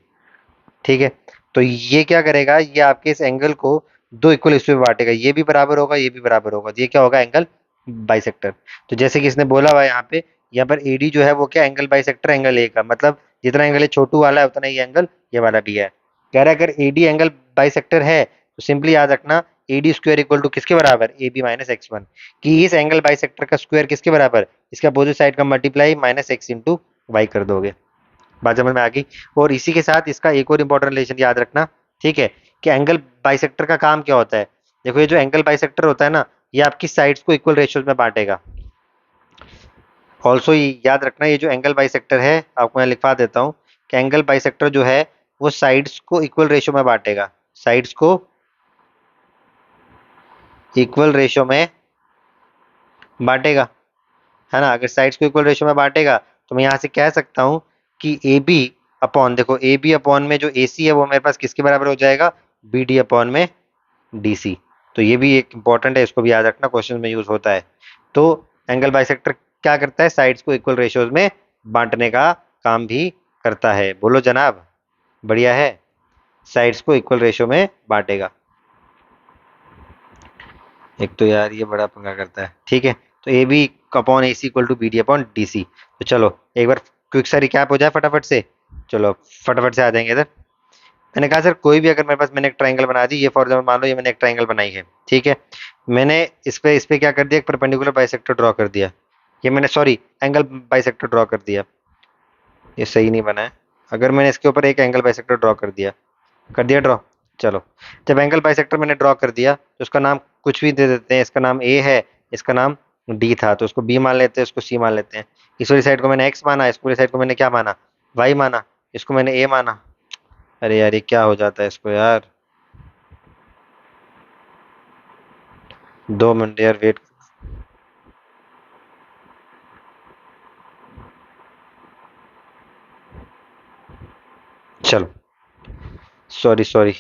ठीक है, तो ये क्या करेगा, ये आपके इस एंगल को दो इक्वल हिस्सों में बांटेगा, ये भी बराबर होगा ये भी बराबर होगा, तो ये क्या होगा, एंगल बाइसेक्टर। तो जैसे कि इसने बोला हुआ है यहाँ पर एडी जो है वो क्या, एंगल बाइसेक्टर एंगल ए का, मतलब जितना एंगल ये छोटू वाला है उतना ही एंगल ये वाला भी है। कह रहा है अगर एडी एंगल बाइसेक्टर है तो सिंपली याद रखना एडी स्क्वायर इक्वल टू किसके बराबर, A B minus X one, कि इस एंगल बाइसेक्टर का स्क्वायर किसके बराबर, इसका अपोजिट साइड का multiply minus X into Y कर दोगे। बात समझ में आ गई। और इसी के साथ इसका एक और इंपॉर्टेंट रिलेशन याद रखना, ठीक है, कि एंगल बाइसेक्टर का काम क्या होता है। देखो ये जो एंगल बाइसेक्टर होता है ना, ये आपकी साइड्स को इक्वल रेशियोज में बांटेगा। ऑल्सो याद रखना ये जो एंगल बाइसेक्टर है, आपको मैं लिखवा देता हूँ कि एंगल बाइसेक्टर जो है वो साइड्स को इक्वल रेशियो में बांटेगा, साइड्स को इक्वल रेशियो में बांटेगा, है ना। अगर साइड्स को इक्वल रेशियो में बांटेगा तो मैं यहाँ से कह सकता हूँ कि ए बी अपॉन, देखो ए बी अपॉन में जो ए सी है वो मेरे पास किसके बराबर हो जाएगा, बी डी अपॉन में डी सी। तो ये भी एक इंपॉर्टेंट है, इसको भी याद रखना, क्वेश्चन में यूज होता है। तो एंगल बाइसेक्टर क्या करता है, साइड्स को इक्वल रेशियोज में बांटने का काम भी करता है। बोलो जनाब, बढ़िया है, साइड्स को इक्वल रेशियो में बांटेगा। एक तो यार ये बड़ा पंगा करता है, ठीक है। तो A B upon A C equal to B D upon D C. तो चलो एक बार क्विक सा रिकैप हो जाए फटाफट से, चलो फटाफट से आ जाएंगे इधर। मैंने कहा सर कोई भी अगर मेरे पास मैंने एक ट्राइंगल बना दी, ये फॉर एग्जाम्पल मान लो ये मैंने एक ट्राइंगल बनाई है, ठीक है। मैंने इस पे क्या कर दिया, एक परपेंडिकुलर बाइसेक्टर ड्रॉ कर दिया। ये मैंने सॉरी एंगल बाइसेक्टर ड्रॉ कर दिया, ये सही नहीं बना है। अगर मैंने इसके ऊपर एक एंगल बाइसेक्टर ड्रॉ कर दिया ड्रॉ। चलो, जब एंगल बाइसेक्टर मैंने ड्रॉ कर दिया तो उसका नाम कुछ भी दे देते हैं। इसका नाम ए है, इसका नाम डी था, तो उसको बी मान लेते हैं, उसको सी मान लेते हैं। इस वाली साइड को मैंने एक्स माना, इस वाली साइड को मैंने क्या माना, वाई माना, इसको मैंने ए माना। अरे यार ये क्या हो जाता है इसको यार, 2 मिनट यार वेट। चलो, सॉरी सॉरी।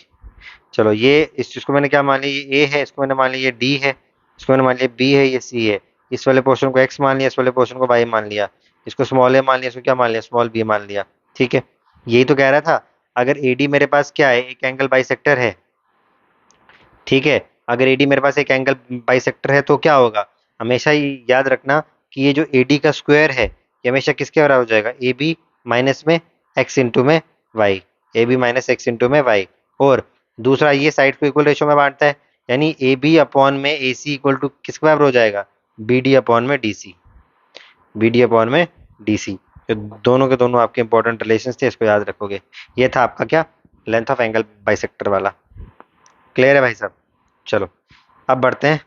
चलो, ये इस चीज को मैंने क्या मान लिया, ये ए है, इसको मैंने मान लिया ये डी है, इसको मैंने मान लिया बी है, ये सी है। इस वाले पोर्शन को एक्स मान लिया, इस वाले पोर्शन को वाई मान लिया, इसको स्मॉल ए मान लिया, इसको क्या मान लिया, स्मॉल बी मान लिया। ठीक है, यही तो कह रहा था। अगर एडी मेरे पास क्या है, एक एंगल बाइसेक्टर है, ठीक है। अगर एडी मेरे पास एक एंगल बाइसेक्टर है तो क्या होगा, हमेशा ही याद रखना कि ये जो एडी का स्क्वायर है ये हमेशा किसके बराबर हो जाएगा, ए बी माइनस में एक्स इंटू में Y, A B minus X into में वाई। और दूसरा, ये साइड को इक्वल रेशो में बांटता है, यानी ए बी अपॉन में ए सी इक्वल टू किसके बराबर हो जाएगा, बी डी अपॉन में D C, B D upon में डी सी। जो दोनों के दोनों आपके इंपॉर्टेंट रिलेशन थे, इसको याद रखोगे। ये था आपका क्या, लेंथ ऑफ एंगल बाइसेक्टर वाला। क्लियर है भाई साहब। चलो, अब बढ़ते हैं,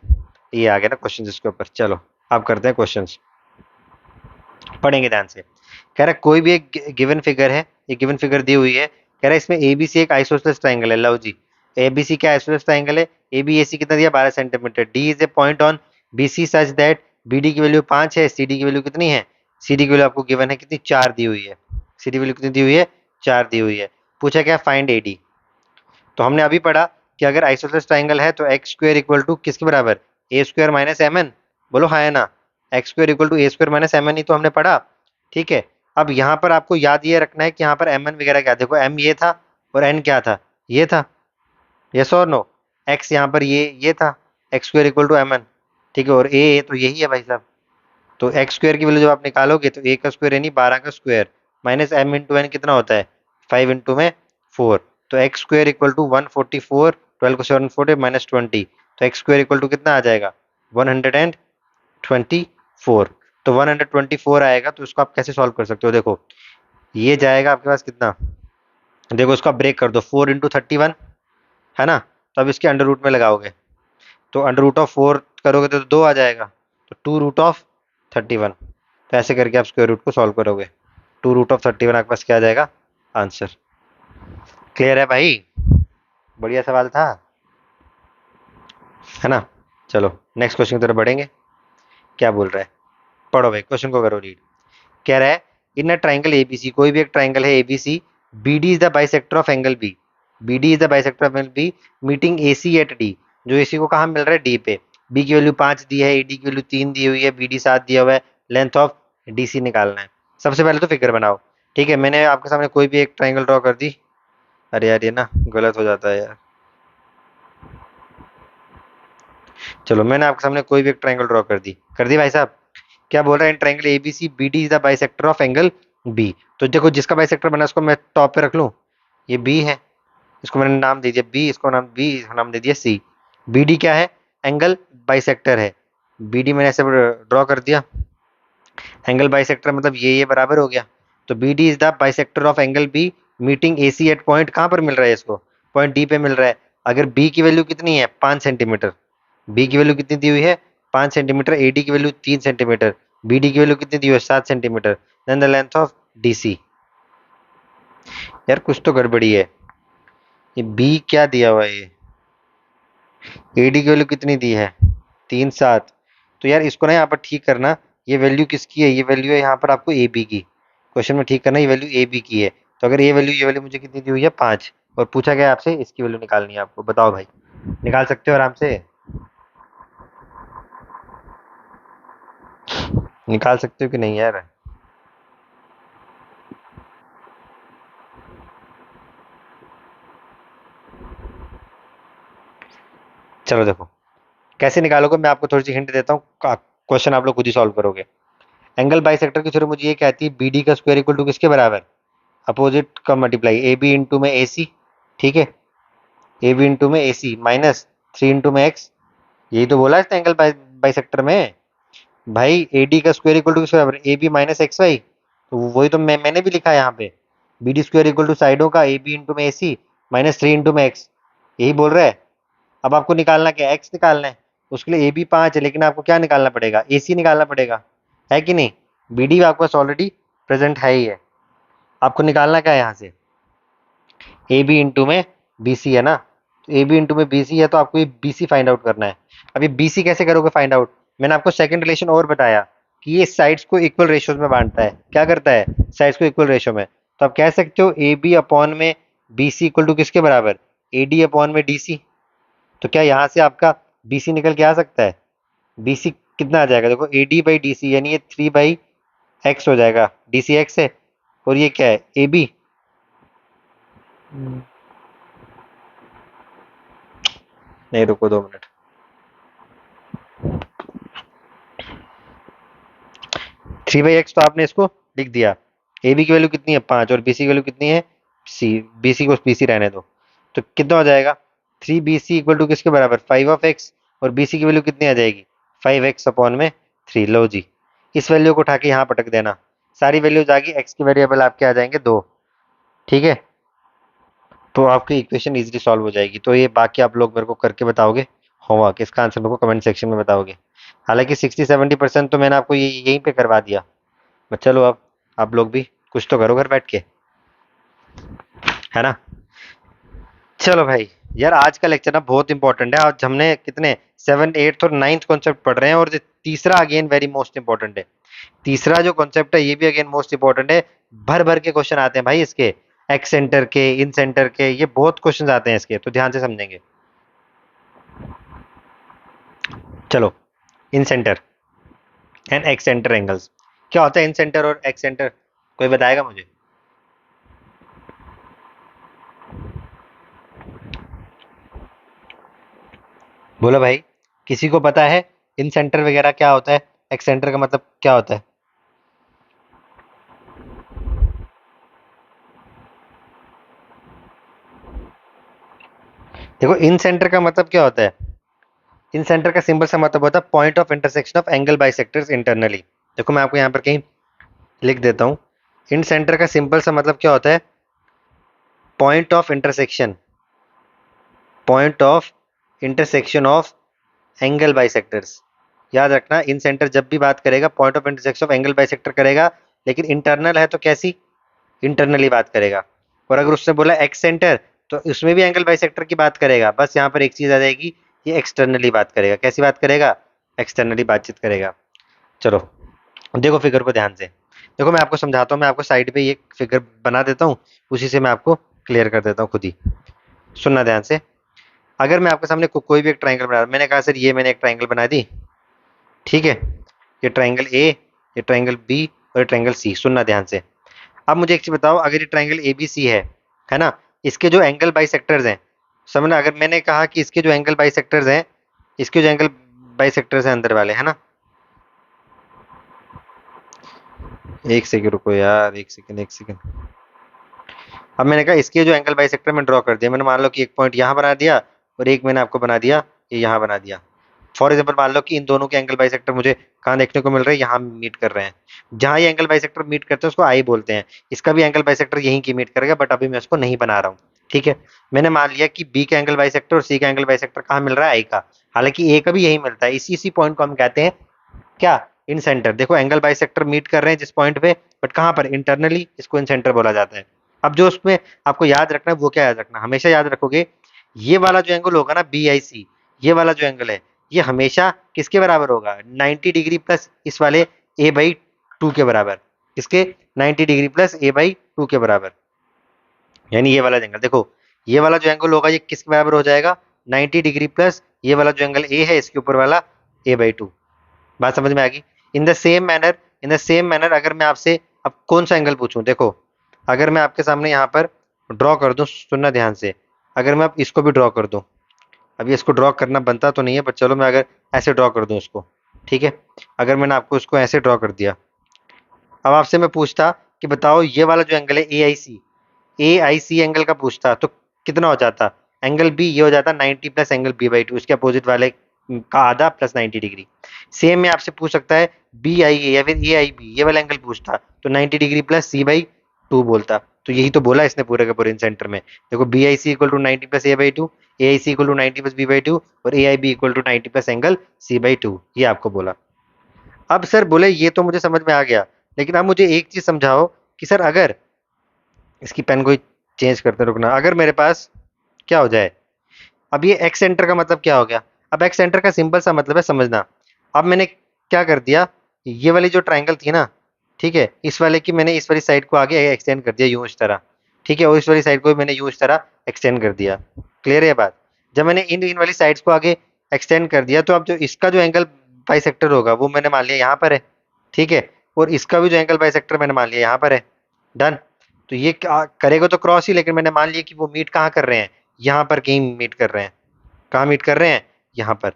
ये आ गया ना क्वेश्चन इसके ऊपर। चलो अब करते हैं क्वेश्चंस, पढ़ेंगे ध्यान से। कह रहा है कोई भी एक गिवन फिगर है, एक गिवन फिगर दी हुई है, कह रहा है इसमें एबीसी एक आइसोसेलेस ट्राइंगल है। लो जी, एबीसी क्या आइसोसेलेस ट्राइंगल है, एबीएसी कितना दिया 12 centimetre, D is a point on BC such that BD की वैल्यू 5 है, सीडी की वैल्यू कितनी है, सीडी की वैल्यू आपको गिवन है कितनी, 4 दी हुई है। सीडी वैल्यू कितनी दी हुई है, 4 दी हुई है। पूछा क्या, फाइंड एडी। तो हमने अभी पढ़ा कि अगर आइसोसेलेस ट्राइंगल है तो एक्स स्क्वायर इक्वल टू किसके बराबर, A square minus M N. बोलो हाँ है ना, X square equal to A square minus M N, ही तो हमने पढ़ा। ठीक है, अब यहाँ पर आपको याद ये रखना है कि यहाँ पर एम एन वगैरह क्या, देखो एम ये था और एन क्या था, ये था। यस और नो, एक्स यहाँ पर ये था, X square equal to M N. ठीक है, और ए तो यही है भाई साहब। तो एक्स स्क्वायर की वैल्यू जब आप निकालोगे तो ए का स्क्वायर यानी 12 का square minus M into N कितना होता है, 5 इंटू में 4। तो एक्स स्क्वायर इक्वल टू 144, 12 को 7 फोर्टी माइनस 20, तो एक्स स्क्वायर इक्वल टू कितना आ जाएगा, 124। तो 124 आएगा, तो उसको आप कैसे सॉल्व कर सकते हो, देखो ये जाएगा आपके पास कितना, देखो इसको आप ब्रेक कर दो, 4 इंटू 31 है ना। तो अब इसके अंडर रूट में लगाओगे, तो अंडर रूट ऑफ 4 करोगे तो 2 आ जाएगा, तो 2 रूट ऑफ 31। तो ऐसे करके आप स्क्वायर रूट को सॉल्व करोगे, 2 रूट ऑफ 31 आपके पास क्या आ जाएगा, आंसर। क्लियर है भाई, बढ़िया सवाल था, है ना। चलो नेक्स्ट क्वेश्चन की तरफ बढ़ेंगे। क्या बोल रहा है, पढ़ो भाई, क्वेश्चन को करो रीड। कह रहा है इन अ ट्राइंगल एबीसी, कोई भी एक ट्राइंगल है ABC, BD is the bisector of angle B, BD is the bisector of angle B meeting AC at D. जो एसी को कहाँ मिल रहा है, डी पे। बी की वैल्यू 5 दी है, एडी की वैल्यू 3 दी हुई है, बीडी 7 दिया हुआ है, लेंथ ऑफ डीसी निकालना है। सबसे पहले तो फिगर बनाओ। ठीक है, मैंने आपके सामने कोई भी एक ट्राइंगल ड्रॉ कर दी। अरे यार ये ना गलत हो जाता है यार। चलो, मैंने आपके सामने कोई भी एक ट्राइंगल ड्रॉ कर दी भाई साहब। क्या बोल रहा है, in triangle ABC BD is the bisector of angle B. तो देखो जिसका बाइसेक्टर बना उसको मैं टॉप पे रख लूं, ये बी है, इसको मैंने नाम दे दिया बी, इसको नाम बी, इसको नाम दे दिया सी। बीडी क्या है, एंगल बाइसेक्टर है। बीडी मैंने ऐसे ड्रॉ कर दिया, एंगल बाइसेक्टर मतलब ये बराबर हो गया। तो B D is the bisector of angle B meeting A C at point, कहाँ पर मिल रहा है इसको, पॉइंट डी पे मिल रहा है। अगर बी की वैल्यू कितनी है, 5 सेंटीमीटर, बी की वैल्यू कितनी दी हुई है, 5 सेंटीमीटर, ए डी की वैल्यू 3 सेंटीमीटर, बी डी की वैल्यू कितनी दी हुई है, 7 centimetre, then the length of D C. यार कुछ तो गड़बड़ी है, ये बी क्या दिया हुआ है, ए डी की वैल्यू कितनी दी है, 3 7। तो यार इसको ना यहाँ पर ठीक करना, ये वैल्यू किसकी है, ये वैल्यू है यहाँ पर आपको ए बी की, क्वेश्चन में ठीक करना, ये वैल्यू ए बी की है। तो अगर ये वैल्यू मुझे कितनी दी हुई है, 5, और पूछा गया आपसे इसकी वैल्यू निकालनी है आपको, बताओ भाई, निकाल सकते हो आराम से, निकाल सकते हो कि नहीं यार। चलो देखो कैसे निकालोगे, मैं आपको थोड़ी सी हिंट देता हूँ, क्वेश्चन आप लोग खुद ही सॉल्व करोगे। एंगल बाइसेक्टर की थ्योरम मुझे ये कहती है बी डी का स्क्वायर इक्वल टू किसके बराबर, अपोजिट का मल्टीप्लाई, ए बी इंटू में ए सी, ठीक है, ए बी इंटू में ए सी माइनस 3 इंटू में एक्स, यही तो बोला है एंगल बाइसेक्टर में भाई। ए डी का स्क्वायर इक्वल टू किस बराबर, A B minus X Y, तो वही तो मैंने भी लिखा है यहाँ पे, B D square equal to साइडों का ए बी इंटू में ए सी माइनस 3 इंटू में एक्स, यही बोल रहा है। अब आपको निकालना क्या है, एक्स निकालना है। उसके लिए ए बी 5 है, लेकिन आपको क्या निकालना पड़ेगा, ए सी निकालना पड़ेगा, है कि नहीं। बी डी आपके पास ऑलरेडी प्रेजेंट है ही है। आपको निकालना क्या है यहाँ से, ए बी इंटू में बी सी है ना, तो ए बी इंटू में बी सी है, तो आपको ये बी सी फाइंड आउट करना है। अब ये बी सी कैसे करोगे फाइंड आउट, मैंने आपको सेकंड रिलेशन और बताया कि ये साइड्स को इक्वल रेशियोज में बांटता है। क्या करता है, साइड्स को इक्वल रेशियो में। तो आप कह सकते हो ए बी अपॉन में बी सी इक्वल टू किसके बराबर, ए डी अपॉन में डी सी। तो क्या यहाँ से आपका बी सी निकल के आ सकता है, बी सी कितना आ जाएगा, देखो A D by D C, यानी ये 3/x हो जाएगा, डी सी एक्स है, और ये क्या है ए बी। नहीं रुको 2 मिनट, 3/x तो आपने इसको लिख दिया, ए बी की वैल्यू कितनी है 5, और बी सी की वैल्यू कितनी है सी, बी सी को बी सी रहने दो। तो कितना हो जाएगा, 3 BC इक्वल टू किसके बराबर 5 of x, और बी सी की वैल्यू कितनी आ जाएगी 5x अपॉन में 3। लो जी, इस वैल्यू को उठा के यहाँ पटक देना, सारी वैल्यूज आ गई, एक्स के वेरिएबल आपके आ जाएंगे 2। ठीक है, तो आपकी इक्वेशन इजीली सॉल्व हो जाएगी। तो ये बाकी आप लोग मेरे को करके बताओगे होमवर्क, इसका आंसर मेरे को कमेंट सेक्शन में बताओगे। हालांकि 60-70% तो मैंने आपको यहीं पे करवा दिया, बट चलो अब आप लोग भी कुछ तो करो घर बैठ के, है ना। चलो भाई, यार आज का लेक्चर ना बहुत इंपॉर्टेंट है। आज हमने कितने 7th 8th और 9th कॉन्सेप्ट पढ़ रहे हैं, और जो तीसरा अगेन वेरी मोस्ट इंपॉर्टेंट है। तीसरा जो कॉन्सेप्ट है ये भी अगेन मोस्ट इंपॉर्टेंट है। भर भर के क्वेश्चन आते हैं भाई इसके, एक्स सेंटर के, इन सेंटर के, ये बहुत क्वेश्चन आते हैं इसके, तो ध्यान से समझेंगे। चलो, incentre and excentre angles, क्या होता है इन सेंटर और एक्स सेंटर, कोई बताएगा मुझे। बोलो भाई, किसी को पता है इन सेंटर वगैरह क्या होता है, एक्स सेंटर का मतलब क्या होता है। देखो, इन सेंटर का मतलब क्या होता है, इन सेंटर का सिंपल सा मतलब होता है point of intersection of angle bisectors internally. देखो मैं आपको यहाँ पर कहीं लिख देता हूँ, इन सेंटर का सिंपल सा मतलब क्या होता है, point of intersection, point of intersection of angle bisectors. याद रखना, इन सेंटर जब भी बात करेगा point of intersection of angle bisector करेगा, लेकिन इंटरनल है तो कैसी, इंटरनली बात करेगा। और अगर उसने बोला एक्स सेंटर, तो उसमें भी एंगल बाइसेक्टर की बात करेगा, बस यहाँ पर एक चीज आ जाएगी, ये एक्सटर्नली बात करेगा। कैसी बात करेगा, एक्सटर्नली बातचीत करेगा। चलो देखो फिगर को ध्यान से, देखो मैं आपको समझाता हूँ, मैं आपको साइड पे ये फिगर बना देता हूँ, उसी से मैं आपको क्लियर कर देता हूँ खुद ही। सुनना ध्यान से, अगर मैं आपके सामने कोई भी एक ट्राइंगल बना, मैंने कहा सर ये मैंने एक ट्राइंगल बना दी, ठीक है, ये ट्राइंगल ए, ये ट्राइंगल बी, और ये ट्राइंगल सी। सुनना ध्यान से, अब मुझे एक चीज बताओ, अगर ये ट्राइंगल ए बी सी है ना, इसके जो एंगल बाइसेक्टर्स हैं, समझना, अगर मैंने कहा कि इसके जो एंगल बाइसेक्टर्स हैं, इसके जो एंगल बाइसेक्टर्स हैं अंदर वाले, है ना, एक सेकंड रुको यार, एक सेकंड एक सेकंड। अब मैंने कहा इसके जो एंगल बाइसेक्टर मैंने ड्रॉ कर दिया, मैंने मान लो कि एक पॉइंट यहाँ बना दिया, और एक मैंने आपको बना दिया ये यहाँ बना दिया। फॉर एग्जाम्पल मान लो कि इन दोनों के एंगल बाइसेक्टर मुझे कहाँ देखने को मिल रहे हैं, यहाँ मीट कर रहे हैं। जहाँ ये एंगल बाइसेक्टर मीट करते हैं उसको आई बोलते हैं, इसका भी एंगल बाइसेक्टर यहीं की मीट करेगा, बट अभी मैं उसको नहीं बना रहा हूँ। ठीक है, मैंने मान लिया कि बी का एंगल बाइसेक्टर और सी का एंगल बाइसेक्टर कहाँ मिल रहा है, आई का, हालांकि ए का भी यही मिलता है। इसी पॉइंट को हम कहते हैं क्या, इन सेंटर। देखो एंगल बाइसेक्टर मीट कर रहे हैं जिस पॉइंट पे, बट कहाँ पर, इंटरनली, इसको इन सेंटर बोला जाता है। अब जो उसमें आपको याद रखना है वो क्या याद रखना, हमेशा याद रखोगे, ये वाला जो एंगल होगा ना बी आई सी, ये वाला जो एंगल है, ये हमेशा किसके बराबर होगा, 90 डिग्री प्लस इस वाले a/2 के बराबर। किसके, 90 डिग्री प्लस a/2 के बराबर। यानी ये वाला एंगल देखो, ये वाला जो एंगल होगा ये किसके बराबर हो जाएगा, 90 डिग्री प्लस ये वाला जो एंगल ए है इसके ऊपर वाला a/2। बात समझ में आ गई। इन the same manner, in the same manner अगर मैं आपसे अब कौन सा एंगल पूछूं, देखो अगर मैं आपके सामने यहाँ पर ड्रॉ कर दूं, सुनना ध्यान से, अगर मैं अब इसको भी ड्रॉ कर दूं, अब ये इसको ड्रॉ करना बनता तो नहीं है, बट चलो मैं अगर ऐसे ड्रॉ कर दूं उसको, ठीक है, अगर मैंने आपको उसको ऐसे ड्रॉ कर दिया, अब आपसे मैं पूछता कि बताओ ये वाला जो एंगल है ए I C, A I C angle का पूछता, तो कितना हो जाता, एंगल बी ये हो जाता 90 plus angle B by two, इसके अपोजिट वाले का आधा प्लस 90 डिग्री। सेम में आपसे पूछ सकता है बी आई ए या फिर ए आई बी, ये वाला एंगल पूछता तो 90 degree plus C by two बोलता। तो यही तो बोला इसने पूरे के पूरे इन सेंटर में। देखो B I C equal to 90 plus A by two, A I C equal to 90 plus B by two, और A I B equal to 90 plus angle C by two, ये आपको बोला। अब सर बोले ये तो मुझे समझ में आ गया, लेकिन अब मुझे एक चीज समझाओ कि सर अगर इसकी पेन को चेंज करते रुकना, अगर मेरे पास क्या हो जाए, अब ये एक्स सेंटर का मतलब क्या हो गया। अब एक्स सेंटर का सिंपल सा मतलब है समझना। अब मैंने क्या कर दिया, ये वाली जो ट्राइंगल थी ना, ठीक है, इस वाले की मैंने इस वाली साइड को आगे एक्सटेंड कर दिया यूं इस तरह, ठीक है, और इस वाली साइड को भी मैंने यूं इस तरह एक्सटेंड कर दिया। क्लियर है ये बात। जब मैंने इन इन वाली साइड्स को आगे एक्सटेंड कर दिया तो अब जो इसका जो एंगल बाइसेक्टर होगा वो मैंने मान लिया यहाँ पर है, ठीक है, और इसका भी जो एंगल बाइसेक्टर मैंने मान लिया यहाँ पर है। डन। तो ये क्या करेगा, तो क्रॉस ही, लेकिन मैंने मान लिया कि वो मीट कहाँ कर रहे हैं, यहाँ पर कहीं मीट कर रहे हैं। कहाँ मीट कर रहे हैं, यहाँ पर।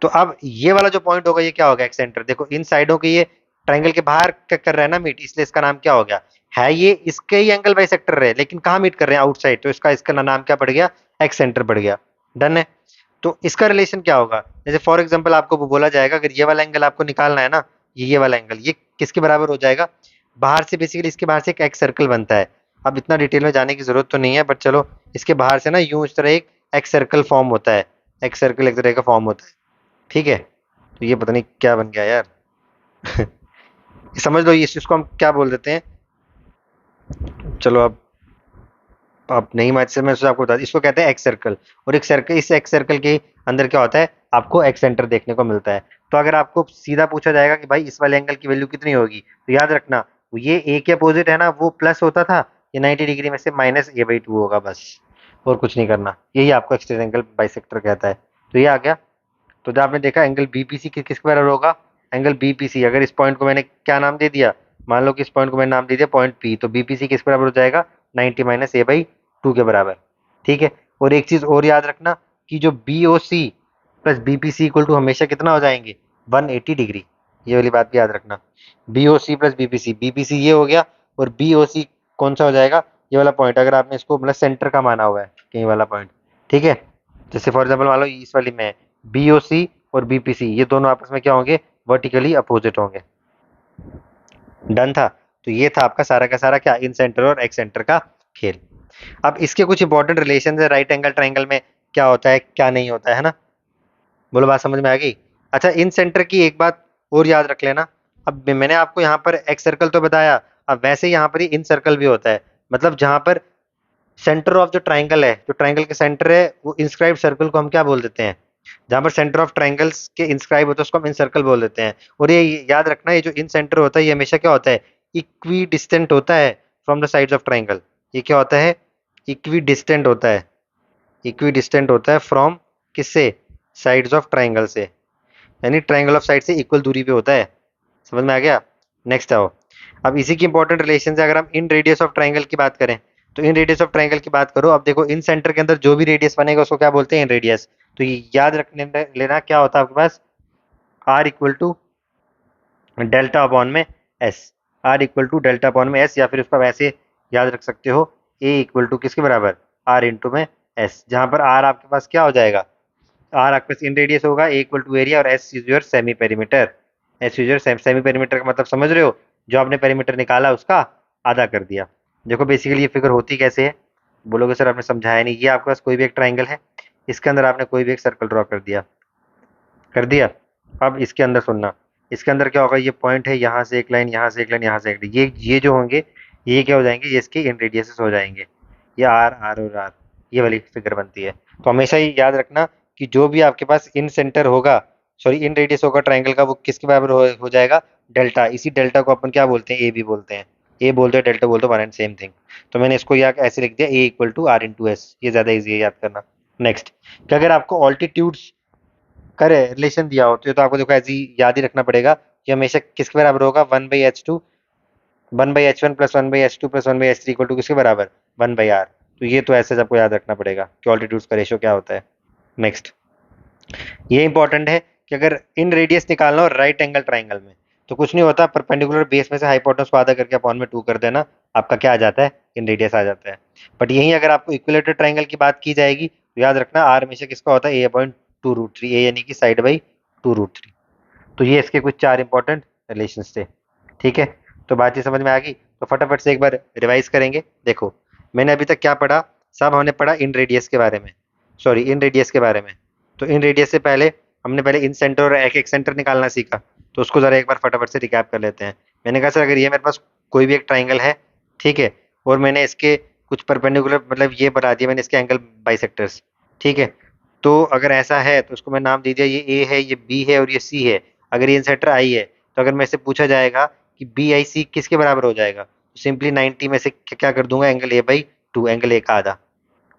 तो अब ये वाला जो पॉइंट होगा ये क्या होगा, एक्स सेंटर। देखो इन साइडों के ये ट्राइंगल के बाहर कर रहा है ना मीट, इसलिए इसका नाम क्या हो गया, है ये इसके ही एंगल बाइसेक्टर रहे, लेकिन कहाँ मीट कर रहे हैं, आउटसाइड, तो इसका इसका नाम क्या पड़ गया, एक्स सेंटर पड़ गया। डन है। तो इसका रिलेशन क्या होगा, जैसे फॉर एग्जाम्पल आपको बोला जाएगा अगर ये वाला एंगल आपको निकालना है ना, ये वाला एंगल ये किसके बराबर हो जाएगा, बाहर से बेसिकली इसके बाहर से एक एक्स सर्कल बनता है। अब इतना डिटेल में जाने की जरूरत तो नहीं है, बट चलो इसके बाहर से ना यूं इस तरह एक एक्स सर्कल फॉर्म होता है, एक्स सर्कल एक तरह का फॉर्म होता है, ठीक है। तो ये पता नहीं क्या बन गया यार समझ लो इस इसको हम क्या बोल देते हैं, चलो अब आप नहीं मैच से मैं उससे आपको बता इसको कहते हैं एक्स सर्कल। और एक सर्कल, इस एक्स सर्कल के अंदर क्या होता है, आपको एक्स सेंटर देखने को मिलता है। तो अगर आपको सीधा पूछा जाएगा कि भाई इस वाले एंगल की वैल्यू कितनी होगी, तो याद रखना ये ए के अपोजिट है ना, वो प्लस होता था, ये 90 डिग्री में से माइनस ए बाई टू होगा बस, और कुछ नहीं करना। यही आपको एक्सटेंड एंगल बाइसेक्टर कहता है। तो ये आ गया। तो जब आपने देखा एंगल बीपीसी किसके बराबर होगा, एंगल बीपीसी, अगर इस पॉइंट को मैंने क्या नाम दे दिया, मान लो कि इस पॉइंट को मैंने नाम दे दिया पॉइंट पी, तो बीपीसी किस बराबर हो जाएगा, 90 माइनस ए बाई टू के बराबर। ठीक है। और एक चीज और याद रखना कि जो B O C plus BPC equal to हमेशा कितना हो जाएंगे, 180 डिग्री। ये वाली बात भी याद रखना, B O C plus BPC, BPC ये हो गया और बी ओ सी कौन सा हो जाएगा, ये वाला पॉइंट, अगर आपने इसको मतलब सेंटर का माना हुआ है कहीं वाला पॉइंट, ठीक है। जैसे फॉर एग्जाम्पल मान लो इस वाली में बी ओ सी और बीपीसी ये दोनों आपस में क्या होंगे, वर्टिकली अपोजिट होंगे। डन था। तो ये था आपका सारा का सारा क्या, इन सेंटर और एक्स सेंटर का खेल। अब इसके कुछ इंपॉर्टेंट रिलेशन है राइट एंगल ट्राइंगल में, क्या होता है क्या नहीं होता है ना। बोलो बात समझ में आ गई। अच्छा इन सेंटर की एक बात और याद रख लेना, अब मैंने आपको यहाँ पर एक्स सर्कल तो बताया, अब वैसे यहाँ पर ही इन सर्कल भी होता है। मतलब जहां पर सेंटर ऑफ जो ट्राइंगल है, जो ट्राइंगल के सेंटर है वो इंस्क्राइब सर्कल को हम क्या बोल देते हैं, जहां पर सेंटर ऑफ ट्राइंगल्स के इंस्क्राइब होता है उसको हम इन सर्कल बोल देते हैं। और ये याद रखना ये जो इन सेंटर होता है ये हमेशा क्या होता है, इक्वी डिस्टेंट होता है from the sides of triangle. ये क्या होता है, इक्वी डिस्टेंट होता है, इक्वी डिस्टेंट होता है फ्रॉम किससे, साइड्स ऑफ ट्राइंगल से, यानी ट्राइंगल ऑफ साइड से इक्वल दूरी पे होता है। समझ में आ गया। नेक्स्ट आओ, अब इसी की इंपॉर्टेंट रिलेशन है अगर हम इन रेडियस ऑफ ट्राइंगल की बात करें, तो इन रेडियस ऑफ ट्राइंगल की बात करो। अब देखो इन सेंटर के अंदर जो भी रेडियस बनेगा उसको क्या बोलते हैं, इन रेडियस। तो ये याद रखने लेना क्या होता है आपके पास, R equal to delta upon में S, R equal to delta upon में एस, या फिर उसका वैसे याद रख सकते हो ए इक्वल टू किसके बराबर, आर इंटू में एस, जहां पर आर आपके पास क्या हो जाएगा, आर आपके पास इन रेडियस होगा, ए इक्वल टू एरिया, और S is your semi perimeter. S is your semi perimeter का मतलब समझ रहे हो, जो आपने पेरीमीटर निकाला उसका आधा कर दिया। देखो बेसिकली ये फिगर होती कैसे है, बोलोगे सर आपने समझाया नहीं। ये आपके पास कोई भी एक ट्राइंगल है, इसके अंदर आपने कोई भी एक सर्कल ड्रॉ कर दिया, कर दिया। अब इसके अंदर सुनना, इसके अंदर क्या होगा, ये पॉइंट है, यहाँ से एक लाइन, यहाँ से एक लाइन, यहाँ से एक लाइन, ये जो होंगे ये क्या हो जाएंगे, ये इसके इन रेडियसेस हो जाएंगे, ये आर आर और आर, ये वाली फिगर बनती है। तो हमेशा ही याद रखना कि जो भी आपके पास इन सेंटर होगा, सॉरी इन रेडियस होगा ट्राइंगल का, वो किसके बराबर हो जाएगा, डेल्टा। इसी डेल्टा को अपन क्या बोलते हैं, ए भी बोलते हैं, ए बोलते हैं डेल्टा बोलते हैं, वन एंड सेम थिंग। तो मैंने इसको यहाँ ऐसे लिख दिया, A equal to R into S, ये ज्यादा ईजी है याद करना। नेक्स्ट, कि अगर आपको ऑल्टीट्यूड्स करे रिलेशन दिया हो तो आपको देखो ऐसे ही याद ही रखना पड़ेगा, ये हमेशा किसके बराबर होगा, one by H two, one by H one plus one by H two plus one by H three equal to किसके बराबर, वन बाई आर। तो ये तो ऐसे सबको याद रखना पड़ेगा कि ऑल्टीट्यूड्स का रेशियो क्या होता है। नेक्स्ट, ये इंपॉर्टेंट है कि अगर इन रेडियस निकालना हो राइट एंगल ट्राइंगल में, तो कुछ नहीं होता, परपेंडिकुलर बेस में से हाइपोटेनस को आधा करके अपॉन में 2 कर देना, आपका क्या आ जाता है, इन रेडियस आ जाता है। बट यहीं अगर आपको इक्विलेटरल ट्राइंगल की बात की जाएगी तो याद रखना आर हमेशा किसका होता है, a/2√3, a यानी कि साइड बाई 2√3। तो ये इसके कुछ 4 इंपॉर्टेंट रिलेशंस थे। ठीक है, तो बात ये समझ में आ गई। तो फटाफट से एक बार रिवाइज करेंगे। देखो मैंने अभी तक क्या पढ़ा, सब हमने पढ़ा इन रेडियस के बारे में, सॉरी इन रेडियस के बारे में। तो इन रेडियस से पहले हमने पहले इन सेंटर और एक सेंटर निकालना सीखा, तो उसको जरा एक बार फटाफट से रिकैप कर लेते हैं। मैंने कहा सर अगर ये मेरे पास कोई भी एक ट्राइंगल है, ठीक है, और मैंने इसके कुछ परपेंडिकुलर मतलब ये बना दिया मैंने इसके एंगल बाइसेक्टर्स, ठीक है, तो अगर ऐसा है तो उसको मैं नाम दे दिया, ये ए है, ये बी है और ये सी है। अगर ये इंसेंटर आई है तो अगर मेरे से पूछा जाएगा कि बी आई सी किसके बराबर हो जाएगा, तो सिंपली 90 में से क्या कर दूंगा, एंगल a/2, एंगल ए का आधा।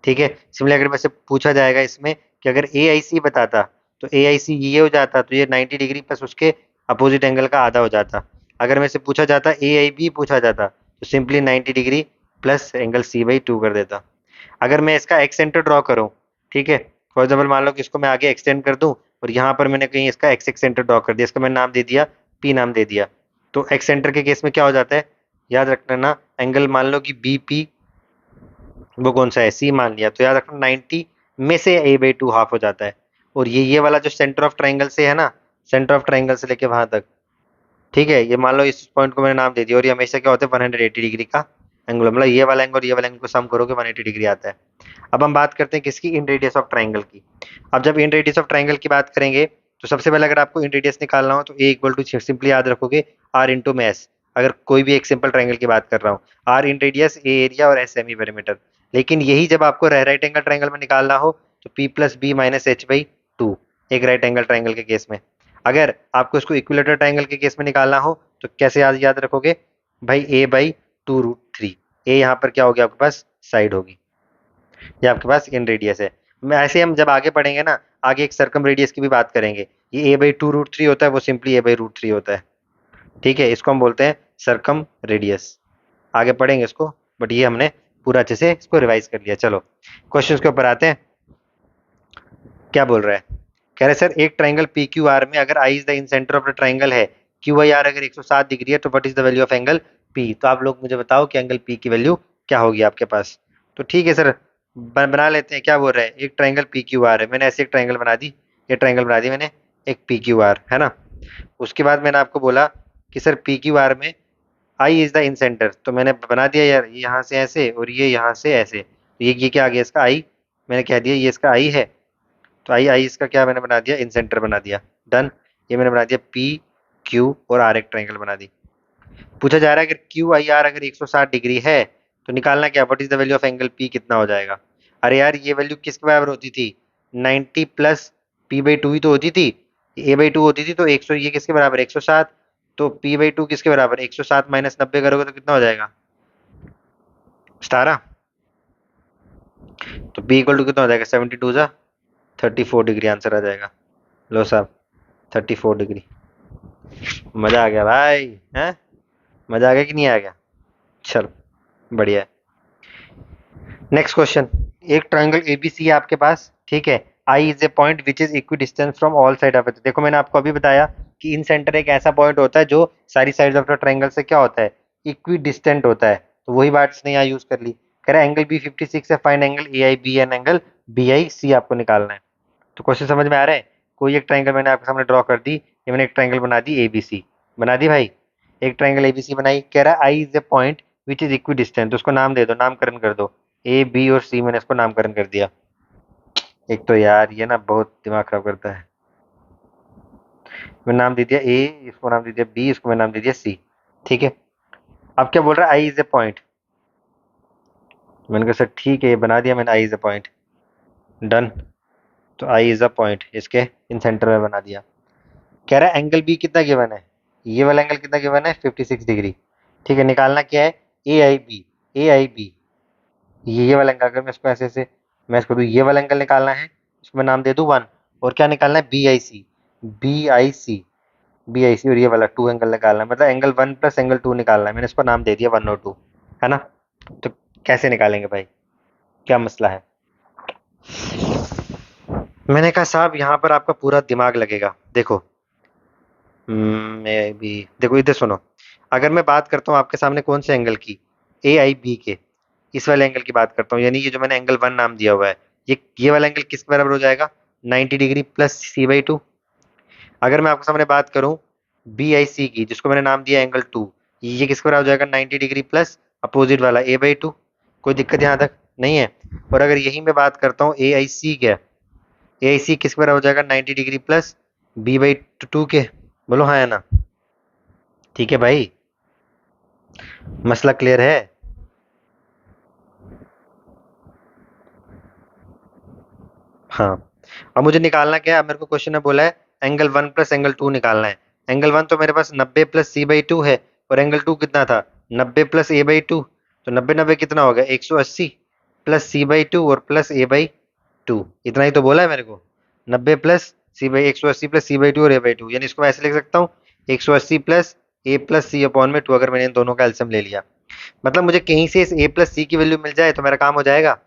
ठीक है, सिमिलर अगर मेरे से पूछा जाएगा इसमें कि अगर ए आई सी बताता तो ए आई सी ये हो जाता, तो ये 90 डिग्री प्लस उसके अपोजिट एंगल का आधा हो जाता। अगर मेरे से पूछा जाता ए आई बी पूछा जाता तो simply 90 degree plus angle c/2 कर देता। अगर मैं इसका एक्स सेंटर ड्रॉ करूं, ठीक है, फॉर एग्जाम्पल मान लो कि इसको मैं आगे एक्सटेंड कर दूं और यहाँ पर मैंने कहीं इसका एक्स एक्स सेंटर ड्रॉ कर दिया, इसका मैंने नाम दे दिया पी, नाम दे दिया। तो एक्स सेंटर के केस में क्या हो जाता है, याद रखना ना, एंगल मान लो कि बी पी वो कौन सा है, सी मान लिया, तो याद रखना 90 में से a/2 हाफ हो जाता है। और ये वाला जो सेंटर ऑफ ट्राइंगल से है ना, सेंटर ऑफ ट्राइंगल से लेके वहां तक, ठीक है, ये मान लो इस पॉइंट को मैंने नाम दे दिया और ये हमेशा क्या होता है 180 डिग्री का एंगल, मतलब ये वाला एंगल और ये वाला एंगल को सम करोगे 180 डिग्री आता है। अब हम बात करते हैं किसकी, इन रेडियस ऑफ ट्राइंगल की। अब जब इन रेडियस ऑफ ट्राइंगल की बात करेंगे तो सबसे पहले अगर आपको इन रेडियस निकालना हो तो ए इक्वल टू सिंपली याद रखोगे आर इंटू में एस। अगर कोई भी एक सिंपल ट्राइंगल की बात कर रहा हूँ, R inradius, A area और एस सेमी पेरीमीटर। लेकिन यही जब आपको राइट एंगल ट्राइंगल में निकालना हो तो P plus B minus h/2, एक राइट एंगल ट्राइंगल के केस में। अगर आपको इसको इक्विलेटरल ट्राइंगल के केस में निकालना हो तो कैसे याद रखोगे भाई, a/2√3। ए यहाँ पर क्या हो गया आपके पास, साइड होगी, ये आपके पास इन रेडियस है। मैं ऐसे हम जब आगे पढ़ेंगे ना, आगे एक सर्कम रेडियस की भी बात करेंगे, ये a/2√3 होता है, वो सिंपली a/√3 होता है। ठीक है, इसको हम बोलते हैं सर्कम रेडियस, आगे पढ़ेंगे इसको, बट ये हमने पूरा अच्छे से इसको रिवाइज कर लिया। चलो क्वेश्चन के ऊपर आते हैं। क्या बोल रहा है, कह रहे सर एक ट्राइंगल पी क्यू आर में अगर I is the incentre of the triangle है, क्यू आई आर अगर 107 डिग्री है तो what is the value of angle P. तो आप लोग मुझे बताओ कि एंगल पी की वैल्यू क्या होगी आपके पास। तो ठीक है सर, बना लेते हैं। क्या बोल रहे हैं, एक ट्राइंगल पी क्यू आर है, मैंने ऐसे एक ट्राइंगल बना दी, ये ट्राइंगल बना दी मैंने, एक पी क्यू आर है ना। उसके बाद मैंने आपको बोला कि सर पी क्यू आर में आई इज द इन सेंटर, तो मैंने बना दिया यार, ये यहाँ से ऐसे और ये यहाँ से ऐसे, तो ये क्या आ गया इसका आई, मैंने कह दिया ये इसका आई है। तो आई आई इसका क्या मैंने बना दिया, इन सेंटर बना दिया, डन। ये मैंने बना दिया पी क्यू और आर, एक ट्राइंगल बना दी। पूछा जा रहा है अगर क्यू आई आर अगर 160 डिग्री है तो निकालना क्या, what is the value of angle P कितना हो जाएगा। अरे यार ये वैल्यू किसके बराबर होती थी, 90 प्लस p/2 ही तो होती थी, a/2 होती थी, तो 100 ये किसके बराबर 107, तो p/2 किसके बराबर 107 माइनस 90 करोगे तो कितना हो जाएगा 17। तो p इक्वल टू कितना हो जाएगा 72 जा 34 डिग्री आंसर आ जाएगा। लो साहब 34 डिग्री। मजा आ गया भाई, हैं, मजा आ गया कि नहीं आ गया, चलो बढ़िया है। नेक्स्ट क्वेश्चन, एक ट्राइंगल एबीसी है आपके पास, ठीक है, I is a point which is equidistance from all side of it. देखो मैंने आपको अभी बताया कि इन सेंटर एक ऐसा पॉइंट होता है जो सारी साइड्स ऑफ द ट्राइंगल से क्या होता है, इक्वी डिस्टेंट होता है। तो वही बात इसने यहाँ यूज कर ली, कह रहा है एंगल बी 56 है, find angle A I B and angle B I C आपको निकालना है। तो क्वेश्चन समझ में आ रहा है, कोई एक ट्राइंगल मैंने आपके सामने ड्रॉ कर दी, ये मैंने एक ट्राइंगल बना दी एबीसी, बना दी भाई, एक ट्राइंगल एबीसी बनाई, कह रहा है I is a point which is equidistant, तो उसको नाम दे दो, नामकरण कर दो, ए बी और सी मैंने इसको नामकरण कर दिया। एक तो यार ये ना बहुत दिमाग खराब करता है, मैंने नाम दे दिया ए, इसको नाम दे दिया बी, इसको मैंने नाम दे दिया सी। ठीक है, अब क्या बोल रहा है, आई इज ए पॉइंट, मैंने कहा सर ठीक है, ये बना दिया मैंने, आई इज ए पॉइंट, डन। तो आई इज अ पॉइंट इसके इन सेंटर में बना दिया। कह रहा है एंगल बी कितना गिवन है, ये वाला एंगल कितना गिवन है 56 डिग्री। ठीक है, निकालना क्या है, ए I B, A I B, ये वाला एंगल, अगर मैं इसको ऐसे ऐसे मैं इसको ये वाला एंगल निकालना है, इसको मैं नाम दे दूं 1। और क्या निकालना है, B I C, B I C, B I C, और ये वाला 2 एंगल निकालना है, मतलब एंगल 1 प्लस एंगल 2 निकालना है, मैंने इसको नाम दे दिया 1 और 2, है ना। तो कैसे निकालेंगे भाई, क्या मसला है। मैंने कहा साहब यहाँ पर आपका पूरा दिमाग लगेगा। देखो मे बी, देखो इधर सुनो, अगर मैं बात करता हूँ आपके सामने कौन से एंगल की, ए आई बी के, इस वाले एंगल की बात करता हूँ, यानी ये जो मैंने एंगल वन नाम दिया हुआ है, ये वाला एंगल किस बराबर हो जाएगा, 90 डिग्री प्लस C/2। अगर मैं आपके सामने बात करूं बी आई सी की, जिसको मैंने नाम दिया एंगल टू, ये किसके बराबर हो जाएगा, 90 डिग्री प्लस अपोजिट वाला A/2। कोई दिक्कत यहाँ तक नहीं है। और अगर यही मैं बात करता हूँ ए आई सी क्या, ए आई सी किसके बराबर हो जाएगा, 90 डिग्री प्लस B/2 के। बोलो हाँ या ना। ठीक है भाई, मसला क्लियर है। हाँ, अब मुझे निकालना क्या है, मेरे को क्वेश्चन में बोला है angle one plus angle two निकालना है। एंगल वन तो मेरे पास 90 प्लस C/2 है, और एंगल टू कितना था, 90 प्लस A/2। तो 90 90 कितना होगा, 180 प्लस C/2 और प्लस A/2, इतना ही तो बोला है मेरे को। 180 प्लस C/2 और A/2, यानी इसको मैं ऐसे लिख सकता हूँ, 180 प्लस A+C/2, अगर मैंने इन दोनों का एलसीएम ले लिया। मतलब मुझे कहीं से इस A+C की वैल्यू मिल जाए तो मेरा काम हो जाएगा।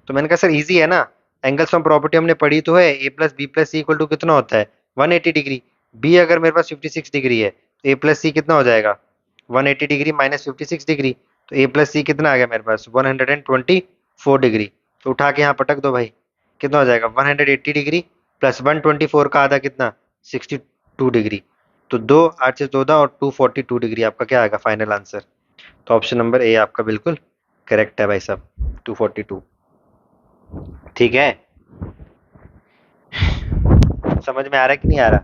तो मैंने कहा सर इजी है ना, एंगल्स फ्रॉम प्रॉपर्टी हमने पढ़ी तो है, A+B+C इक्वल टू कितना होता है, 180 डिग्री। बी अगर मेरे पास 56 डिग्री है तो A+C कितना हो जाएगा, 180 डिग्री माइनस 56 डिग्री। तो A+C कितना आ गया मेरे पास, 124 डिग्री। तो उठा के यहाँ पटक दो भाई, कितना हो जाएगा, 180 डिग्री प्लस 124 का आधा कितना, 62 डिग्री। तो 2 8 से 14 और 242 डिग्री आपका क्या आएगा फाइनल आंसर। तो ऑप्शन नंबर ए आपका बिल्कुल करेक्ट है भाई साहब, 242। ठीक है, समझ में आ रहा है कि नहीं आ रहा।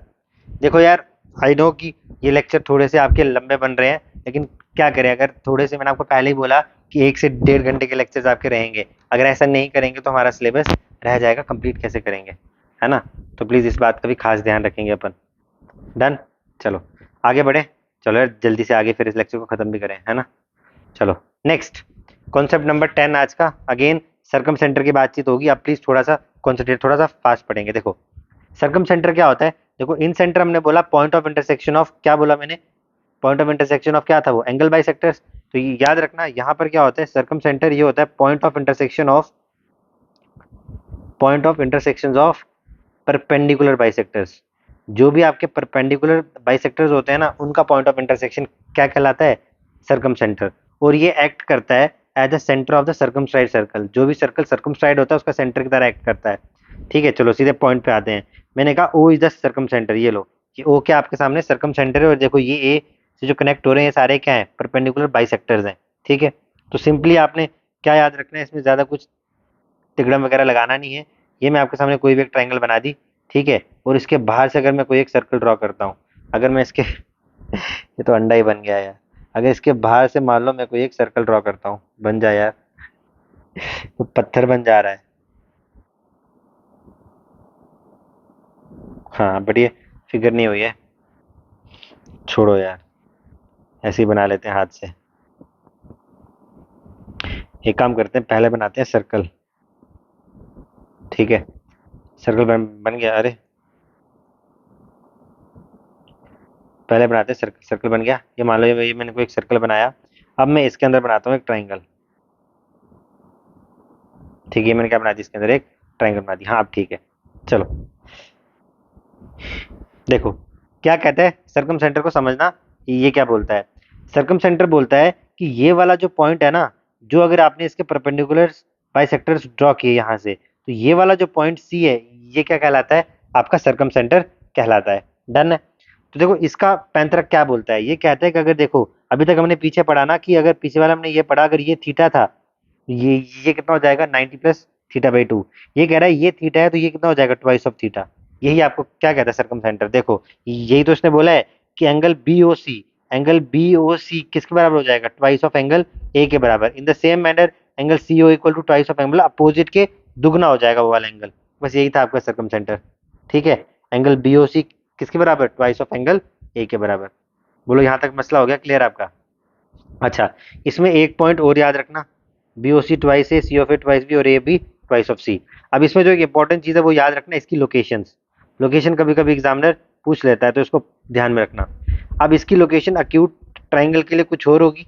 देखो यार, आई नो कि ये लेक्चर थोड़े से आपके लंबे बन रहे हैं, लेकिन क्या करें, अगर थोड़े से, मैंने आपको पहले ही बोला कि 1 से 1.5 घंटे के लेक्चर्स आपके रहेंगे। अगर ऐसा नहीं करेंगे तो हमारा सिलेबस रह जाएगा, कंप्लीट कैसे करेंगे, है ना। तो प्लीज़ इस बात का भी खास ध्यान रखेंगे अपन। डन, चलो आगे बढ़े। चलो यार जल्दी से आगे फिर इस लेक्चर को खत्म भी करें, है ना। चलो नेक्स्ट, कॉन्सेप्ट नंबर 10 आज का, अगेन सरकम सेंटर की बातचीत होगी। आप प्लीज थोड़ा सा कॉन्सेंट्रेट, थोड़ा सा फास्ट पढ़ेंगे। देखो सरकम सेंटर क्या होता है, देखो इन सेंटर हमने बोला पॉइंट ऑफ इंटरसेक्शन ऑफ, क्या बोला मैंने, पॉइंट ऑफ इंटरसेक्शन ऑफ क्या था वो, एंगल बाइसेक्टर्स। तो ये याद रखना, यहाँ पर क्या होता है, सरकम सेंटर ये होता है point of intersection of, point of intersection of perpendicular bisectors. जो भी आपके परपेंडिकुलर बाइसेक्टर्स होते हैं ना, उनका पॉइंट ऑफ इंटरसेक्शन क्या कहलाता है, सरकम सेंटर। और ये एक्ट करता है as a centre of the circumscribe circle. जो भी सर्कल सर्कमस्क्राइब होता है उसका सेंटर की तरह एक्ट करता है। ठीक है, चलो सीधे पॉइंट पे आते हैं। मैंने कहा O is the circumcentre, ये लो, ये ओ क्या आपके सामने सर्कम सेंटर है, और देखो ये ए से जो कनेक्ट हो रहे हैं ये सारे क्या हैं, परपेंडिकुलर बाइसेक्टर्स हैं। ठीक है, तो सिंपली आपने क्या याद रखना है, इसमें ज्यादा कुछ तिगड़म वगैरह लगाना नहीं है। ये मैं आपके सामने कोई भी एक ट्रायंगल बना दी, ठीक है, और इसके बाहर से अगर मैं कोई एक सर्कल ड्रॉ करता हूँ, अगर मैं इसके ये तो अंडा ही बन गया यार। अगर इसके बाहर से मान लो मैं कोई एक सर्कल ड्रॉ करता हूँ, बन जाए यार, तो पत्थर बन जा रहा है। हाँ बट ये फिगर नहीं हुई है, छोड़ो यार, ऐसे ही बना लेते हैं हाथ से। एक काम करते हैं, पहले बनाते हैं सर्कल। ठीक है, सर्कल बन गया, अरे पहले बनाते हैं सर्कल। सर्कल बन गया, ये मान लो ये मैंने कोई एक सर्कल बनाया। अब मैं इसके अंदर बनाता हूँ एक ट्राइंगल। ठीक है, मैंने क्या बना दी, इसके अंदर एक ट्राइंगल बना दी। हाँ अब ठीक है, चलो देखो क्या कहता है, सरकम सेंटर को समझना। ये क्या बोलता है, सरकम सेंटर बोलता है कि ये वाला जो पॉइंट है ना, जो अगर आपने इसके परपेंडिकुलर बाइसेक्टर्स ड्रॉ किए यहाँ से, तो ये वाला जो पॉइंट सी है, ये क्या कहलाता है, आपका सरकम सेंटर कहलाता है। डन है। तो देखो इसका पैंतरक क्या बोलता है, ये कहता है कि अगर देखो अभी तक हमने पीछे पढ़ा ना, कि अगर पीछे वाला हमने ये पढ़ा, अगर ये थीटा था, ये ये कितना हो जाएगा, 90 प्लस थीटा/2। ये कह रहा है ये थीटा है तो ये कितना हो जाएगा, ट्वाइस ऑफ थीटा। यही आपको क्या कहता है सरकम सेंटर। देखो यही तो इसने बोला है कि एंगल बी ओ सी, एंगल बी ओ सी किसके बराबर हो जाएगा, ट्वाइस ऑफ एंगल ए के बराबर। In the same manner angle C O equal to twice of angle, opposite के दुगना हो जाएगा वो वाला एंगल। बस यही था आपका सरकम सेंटर। ठीक है, एंगल बी ओ सी किसके बराबर, ट्वाइस ऑफ एंगल ए के बराबर। बोलो यहाँ तक मसला हो गया क्लियर आपका। अच्छा, इसमें एक पॉइंट और याद रखना, B O C twice A, C of A twice B, और A B twice of C. अब इसमें जो एक इंपॉर्टेंट चीज़ है वो याद रखना, इसकी लोकेशंस। लोकेशन कभी कभी एग्जामिनर पूछ लेता है, तो इसको ध्यान में रखना। अब इसकी लोकेशन अक्यूट ट्राइंगल के लिए कुछ और होगी,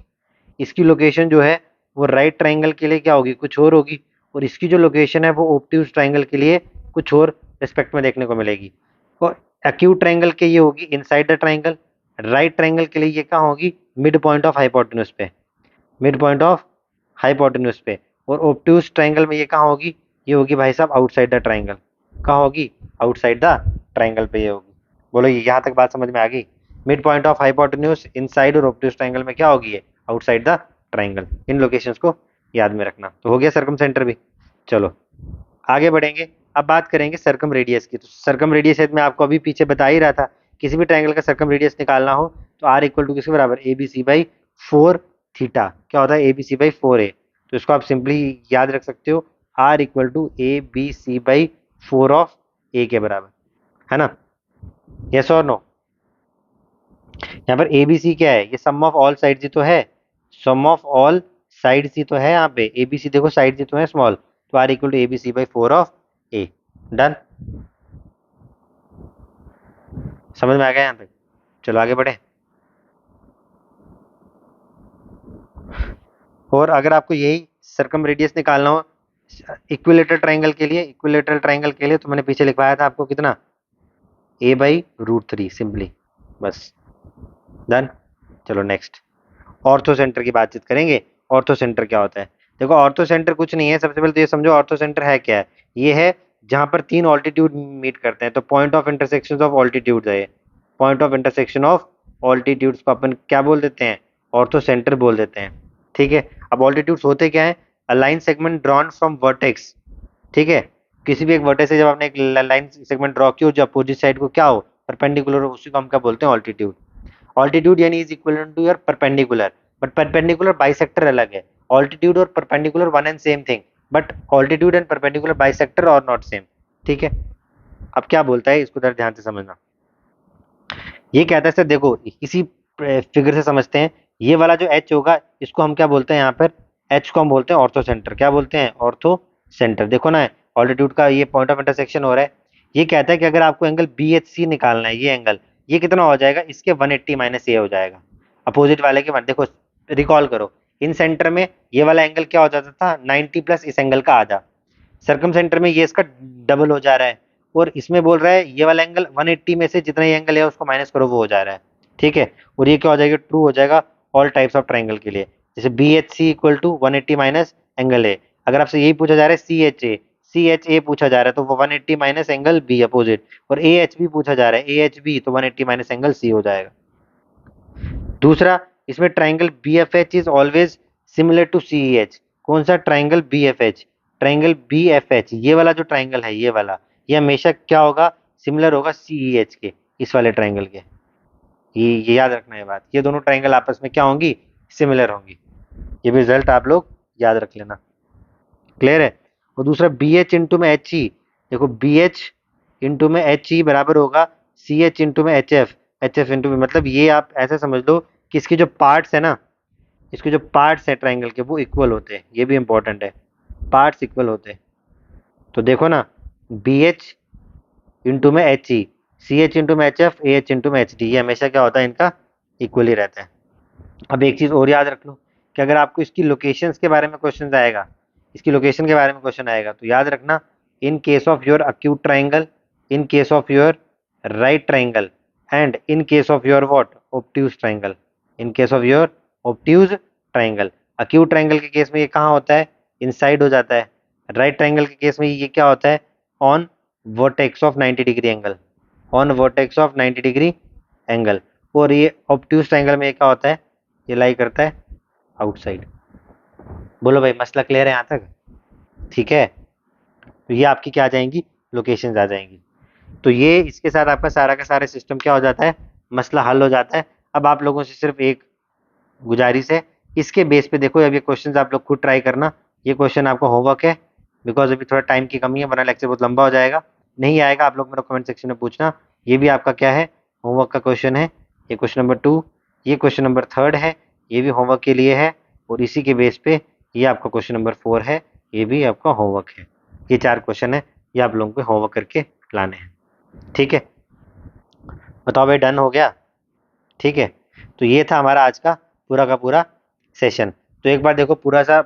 इसकी लोकेशन जो है वो राइट ट्राइंगल के लिए क्या होगी, कुछ और होगी, और इसकी जो लोकेशन है वो ऑब्ट्यूज ट्राइंगल के लिए कुछ और रिस्पेक्ट में देखने को मिलेगी। और एक्यूट ट्रायंगल के ये होगी inside the triangle, right triangle के लिए ये कहाँ होगी, मिड पॉइंट ऑफ हाइपोटेन्यूज पे, मिड पॉइंट ऑफ हाइपोटेन्यूज पे। और ऑब्ट्यूज ट्रायंगल में ये कहाँ होगी, ये होगी भाई साहब आउटसाइड द ट्रायंगल, कहाँ होगी, आउटसाइड द ट्रायंगल पे ये होगी। बोलो यहाँ तक बात समझ में आ गई। Mid point of hypotenuse inside और ऑब्ट्यूज ट्रायंगल में क्या होगी, ये outside the triangle. In locations को याद में रखना। तो हो गया सर्कम सेंटर भी। चलो आगे बढ़ेंगे, अब बात करेंगे सर्कम रेडियस की। तो सर्कम रेडियस मैं आपको अभी पीछे बता ही रहा था, किसी भी ट्रायंगल का सर्कम रेडियस निकालना हो तो आर इक्वल टू किसके बराबर, A B C by 4 theta. क्या होता है, ए बी सी बाई 4 ए। तो इसको आप सिंपली याद रख सकते हो, R equal to A B C by 4 of A के बराबर, है ना। यस और नो। यहाँ पर ए बी सी क्या है, ये सम ऑफ ऑल साइड्स ही तो है, सम ऑफ ऑल साइड्स ही तो है। यहाँ पे ए बी सी देखो साइड्स ही तो है स्मॉल, तो R equal to A B C by 4 of A. Done, समझ में आ गया यहाँ तक। चलो आगे बढ़े। और अगर आपको यही सर्कम रेडियस निकालना हो इक्विलेटरल ट्रायंगल के लिए, इक्विलेटरल ट्रायंगल के लिए तो मैंने पीछे लिखवाया था आपको कितना, a बाई रूट 3 सिंपली, बस डन। चलो नेक्स्ट, ऑर्थो सेंटर की बातचीत करेंगे। ऑर्थो सेंटर क्या होता है, देखो ऑर्थो सेंटर कुछ नहीं है, सबसे पहले तो ये समझो ऑर्थो सेंटर है क्या है। ये है जहां पर तीन ऑल्टीट्यूड मीट करते हैं, तो point of intersection of altitude है। Point of intersection of altitudes को अपन क्या बोल देते हैं, ऑर्थो सेंटर बोल देते हैं। ठीक है, अब ऑल्टीट्यूड्स होते क्या है, a line segment drawn from vertex. ठीक है, किसी भी एक वर्टेक्स से जब आपने एक लाइन सेगमेंट ड्रॉ की हो जो अपोजिट साइड को क्या हो, परपेंडिकुलर हो, उसी को हम क्या बोलते हैं, ऑल्टीट्यूड। ऑल्टीट्यूड यानी is equal to your perpendicular, but perpendicular bisector अलग है। ऑल्टीट्यूड और perpendicular one and same thing, but altitude and perpendicular bisector are not same. ठीक है, अब क्या बोलता है इसको जरा ध्यान से समझना। ये कहता है सर देखो इसी फिगर से समझते हैं, ये वाला जो एच होगा इसको हम क्या बोलते हैं, यहाँ पर एच को हम बोलते हैं ऑर्थो सेंटर। क्या बोलते हैं, ऑर्थो सेंटर। देखो ना ऑल्टीट्यूड का ये पॉइंट ऑफ इंटरसेक्शन हो रहा है। ये कहता है कि अगर आपको एंगल बी एच सी निकालना है, ये एंगल ये कितना हो जाएगा, इसके 180 माइनस ए हो जाएगा, अपोजिट वाले के वन। देखो रिकॉल करो, इन सेंटर में ये वाला एंगल क्या हो जाता था, 90 प्लस इस एंगल का आधा। सर्कम सेंटर में ये इसका डबल हो जा रहा है, और इसमें बोल रहा है ये वाला एंगल 180 में से जितना ये एंगल है उसको माइनस करो, वो हो जा रहा है। ठीक है, और ये क्या हो जाएगा, ट्रू हो जाएगा ऑल टाइप्स ऑफ ट्राइंगल के लिए। जैसे B H C equal to 180 minus angle A. अगर आपसे यही पूछा जा रहा है सी एच ए पूछा जा रहा है तो वो 180 माइनस एंगल बी अपोजिट, और ए एच बी पूछा जा रहा है ए एच बी तो 180 माइनस एंगल सी हो जाएगा। दूसरा, इसमें triangle B F H is always similar to C H. कौन सा triangle B F H, triangle B F H, ये वाला जो ट्राइंगल है ये वाला, ये हमेशा क्या होगा, सिमिलर होगा सी एच के, इस वाले ट्राइंगल के। ये याद रखना है बात, ये दोनों ट्राइंगल आपस में क्या होंगी, सिमिलर होंगी। ये भी रिजल्ट आप लोग याद रख लेना, क्लियर है। और दूसरा बी एच इंटू में एच ई, देखो बी एच इंटू में एच ई बराबर होगा सी एच इंटू में एच एफ इंटू में, मतलब ये आप ऐसे समझ लो कि इसके जो पार्ट्स है ना, इसके जो पार्ट्स है ट्राइंगल के वो इक्वल होते हैं, ये भी इंपॉर्टेंट है, पार्ट्स इक्वल होते हैं। तो देखो ना बी एच इंटू में H E, C H into में H F, A H into में एच डी, ये हमेशा क्या होता है, इनका इक्वल ही रहता है। अब एक चीज़ और याद रख लो कि अगर आपको इसकी लोकेशंस के बारे में क्वेश्चन आएगा, इसकी लोकेशन के बारे में क्वेश्चन आएगा, तो याद रखना in case of your acute triangle, in case of your right triangle, and in case of your what, obtuse triangle. In case of your obtuse triangle, acute triangle के केस में ये कहाँ होता है, इनसाइड हो जाता है। राइट ट्राइंगल के केस में ये क्या होता है, on vertex of 90 degree angle, on vertex of 90 degree angle. और ये ऑब्ट्यूज ट्राइंगल में क्या होता है, ये लाई करता है आउटसाइड। बोलो भाई मसला क्लियर है यहाँ तक, ठीक है। तो ये आपकी क्या आ जाएंगी, लोकेशंस आ जाएंगी। तो ये इसके साथ आपका सारा का सारा सिस्टम क्या हो जाता है, मसला हल हो जाता है। अब आप लोगों से सिर्फ एक गुजारिश है, इसके बेस पे देखो अब ये क्वेश्चन आप लोग खुद ट्राई करना। ये क्वेश्चन आपका होमवर्क है, बिकॉज अभी थोड़ा टाइम की कमी है, वरना लेक्चर बहुत लंबा हो जाएगा। नहीं आएगा आप लोग मेरा कमेंट सेक्शन में पूछना। ये भी आपका क्या है, होमवर्क का क्वेश्चन है। ये क्वेश्चन नंबर 2, ये क्वेश्चन नंबर 3 है, ये भी होमवर्क के लिए है। और इसी के बेस पे ये आपका क्वेश्चन नंबर 4 है, ये भी आपका होमवर्क है। ये 4 क्वेश्चन है, ये आप लोगों को होमवर्क करके लाने हैं, ठीक है। बताओ भाई डन हो गया, ठीक है। तो ये था हमारा आज का पूरा सेशन। तो एक बार देखो पूरा सा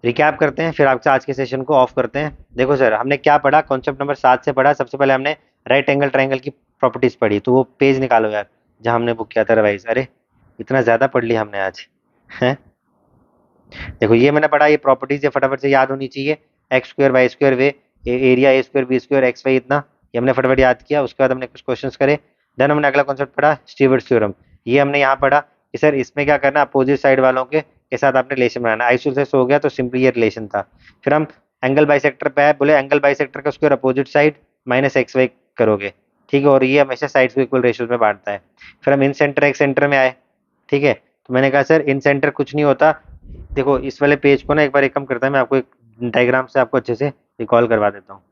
रिकैप करते हैं, फिर आपसे आज के सेशन को ऑफ करते हैं। देखो सर हमने क्या पढ़ा, कॉन्सेप्ट नंबर 7 से पढ़ा। सबसे पहले हमने राइट एंगल ट्राइंगल की प्रॉपर्टीज पढ़ी, तो वो पेज निकालो यार जहाँ हमने बुक किया था रिवाइज। अरे इतना ज़्यादा पढ़ लिया हमने आज हैं। देखो ये मैंने पढ़ा, ये प्रॉपर्टीज ये फटाफट से याद होनी चाहिए। X square Y square way area A square B square X Y इतना, ये हमने फटाफट याद किया। उसके बाद हमने कुछ क्वेश्चंस करे, देन हमने अगला कॉन्सेप्ट पढ़ा स्टीवर्ट्स थ्योरम। ये हमने यहाँ पढ़ा कि सर इसमें क्या करना, अपोजिट साइड वालों के साथ आपने रिलेशन बनाना। आइसोसेलेस हो गया तो सिंपली ये रिलेशन था। फिर हम एंगल बाइसेक्टर पे आए, बोले एंगल बाइसेक्टर का square opposite side minus X Y करोगे, ठीक है, और ये हमेशा साइड्स को इक्वल रेशियोज में बांटता है। फिर हम इन सेंटर एक्स सेंटर में आए, ठीक है, तो मैंने कहा सर इन सेंटर कुछ नहीं होता। देखो इस वाले पेज को ना एक बार एक काम करता है, मैं आपको एक डायग्राम से आपको अच्छे से रिकॉल करवा देता हूँ,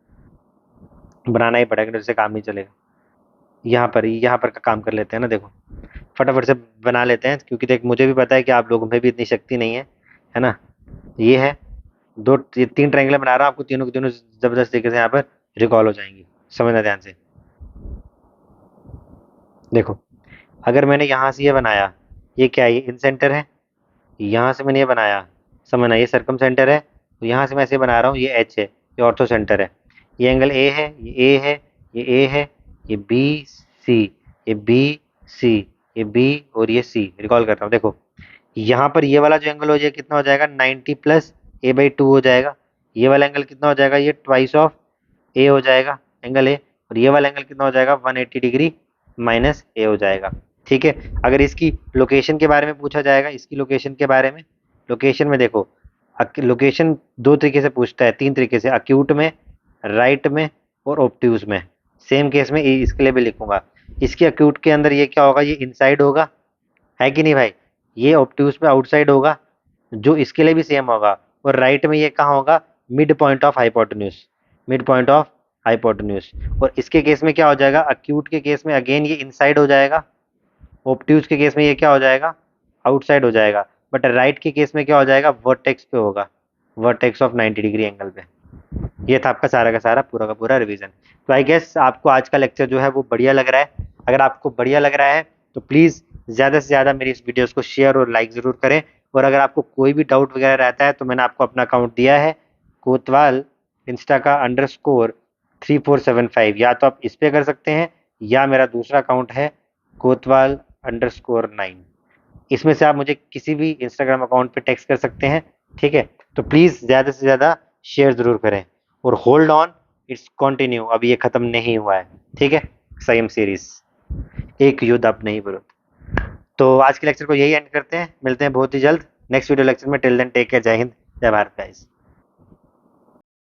बनाना ही पड़ेगा, जैसे काम नहीं चलेगा। यहाँ पर का काम कर लेते हैं ना, देखो फटाफट से बना लेते हैं, क्योंकि देख मुझे भी पता है कि आप लोगों में भी इतनी शक्ति नहीं है ना। ये है ये 3 ट्रायंगल बना रहा हूँ, आपको तीनों की तीनों जबरदस्त तरीके से यहाँ पर रिकॉल हो जाएंगी, समझना ध्यान से। देखो अगर मैंने यहाँ से ये बनाया, ये क्या है, ये इन सेंटर है, यहाँ से मैंने ये बनाया, समझना ये सर्कम सेंटर है, तो यहाँ से मैं ऐसे बना रहा हूँ, ये एच है, ये ऑर्थो सेंटर है, ये एंगल ए है, ये ए है, ये ए है, ये बी सी, ये बी सी, ये बी और ये सी। रिकॉल कर रहा हूँ, देखो यहाँ पर ये वाला जो एंगल हो जाएगा कितना हो जाएगा, 90 प्लस ए बाई 2 हो जाएगा। ये वाला एंगल कितना हो जाएगा, ये ट्वाइस ऑफ ए हो जाएगा एंगल ए, और ये वाला एंगल कितना हो जाएगा, 180 डिग्री माइनस ए हो जाएगा, ठीक है। अगर इसकी लोकेशन के बारे में पूछा जाएगा, इसकी लोकेशन के बारे में, लोकेशन में देखो लोकेशन 2 तरीके से पूछता है, 3 तरीके से, अक्यूट में, राइट में और ऑब्ट्यूज में। सेम केस में इसके लिए भी लिखूंगा। इसके अक्यूट के अंदर ये क्या होगा, ये इनसाइड होगा, है कि नहीं भाई, ये ऑब्ट्यूज में आउटसाइड होगा, जो इसके लिए भी सेम होगा। और राइट में ये कहाँ होगा, mid point of hypotenuse, mid point of hypotenuse. और इसके केस में क्या हो जाएगा, अक्यूट के केस में अगेन ये इनसाइड हो जाएगा, ऑब्ट्यूज के केस में ये क्या हो जाएगा, आउटसाइड हो जाएगा। बट राइट के केस में क्या हो जाएगा, वर्टेक्स पे होगा, वर्टेक्स ऑफ 90 डिग्री एंगल पे। ये था आपका सारा का सारा पूरा का पूरा रिवीजन। तो आई गेस आपको आज का लेक्चर जो है वो बढ़िया लग रहा है। अगर आपको बढ़िया लग रहा है तो प्लीज़ ज़्यादा से ज़्यादा मेरी इस वीडियोस को शेयर और लाइक ज़रूर करें। और अगर आपको कोई भी डाउट वगैरह रहता है तो मैंने आपको अपना अकाउंट दिया है, कोतवाल इंस्टा का _3475, या तो आप इस पे कर सकते हैं, या मेरा दूसरा अकाउंट है कोतवाल _9। इसमें से आप मुझे किसी भी इंस्टाग्राम अकाउंट पे टेक्स्ट कर सकते हैं, ठीक है। तो प्लीज़ ज़्यादा से ज़्यादा शेयर ज़रूर करें, और होल्ड ऑन, इट्स कंटिन्यू, अभी ये ख़त्म नहीं हुआ है, ठीक है। संयम सीरीज, एक युद्ध अब नहीं विरुद्ध। तो आज के लेक्चर को यही एंड करते हैं, मिलते हैं बहुत ही जल्द नेक्स्ट वीडियो लेक्चर में। टिल देन टेक केयर, जय हिंद जय भारत गाइस।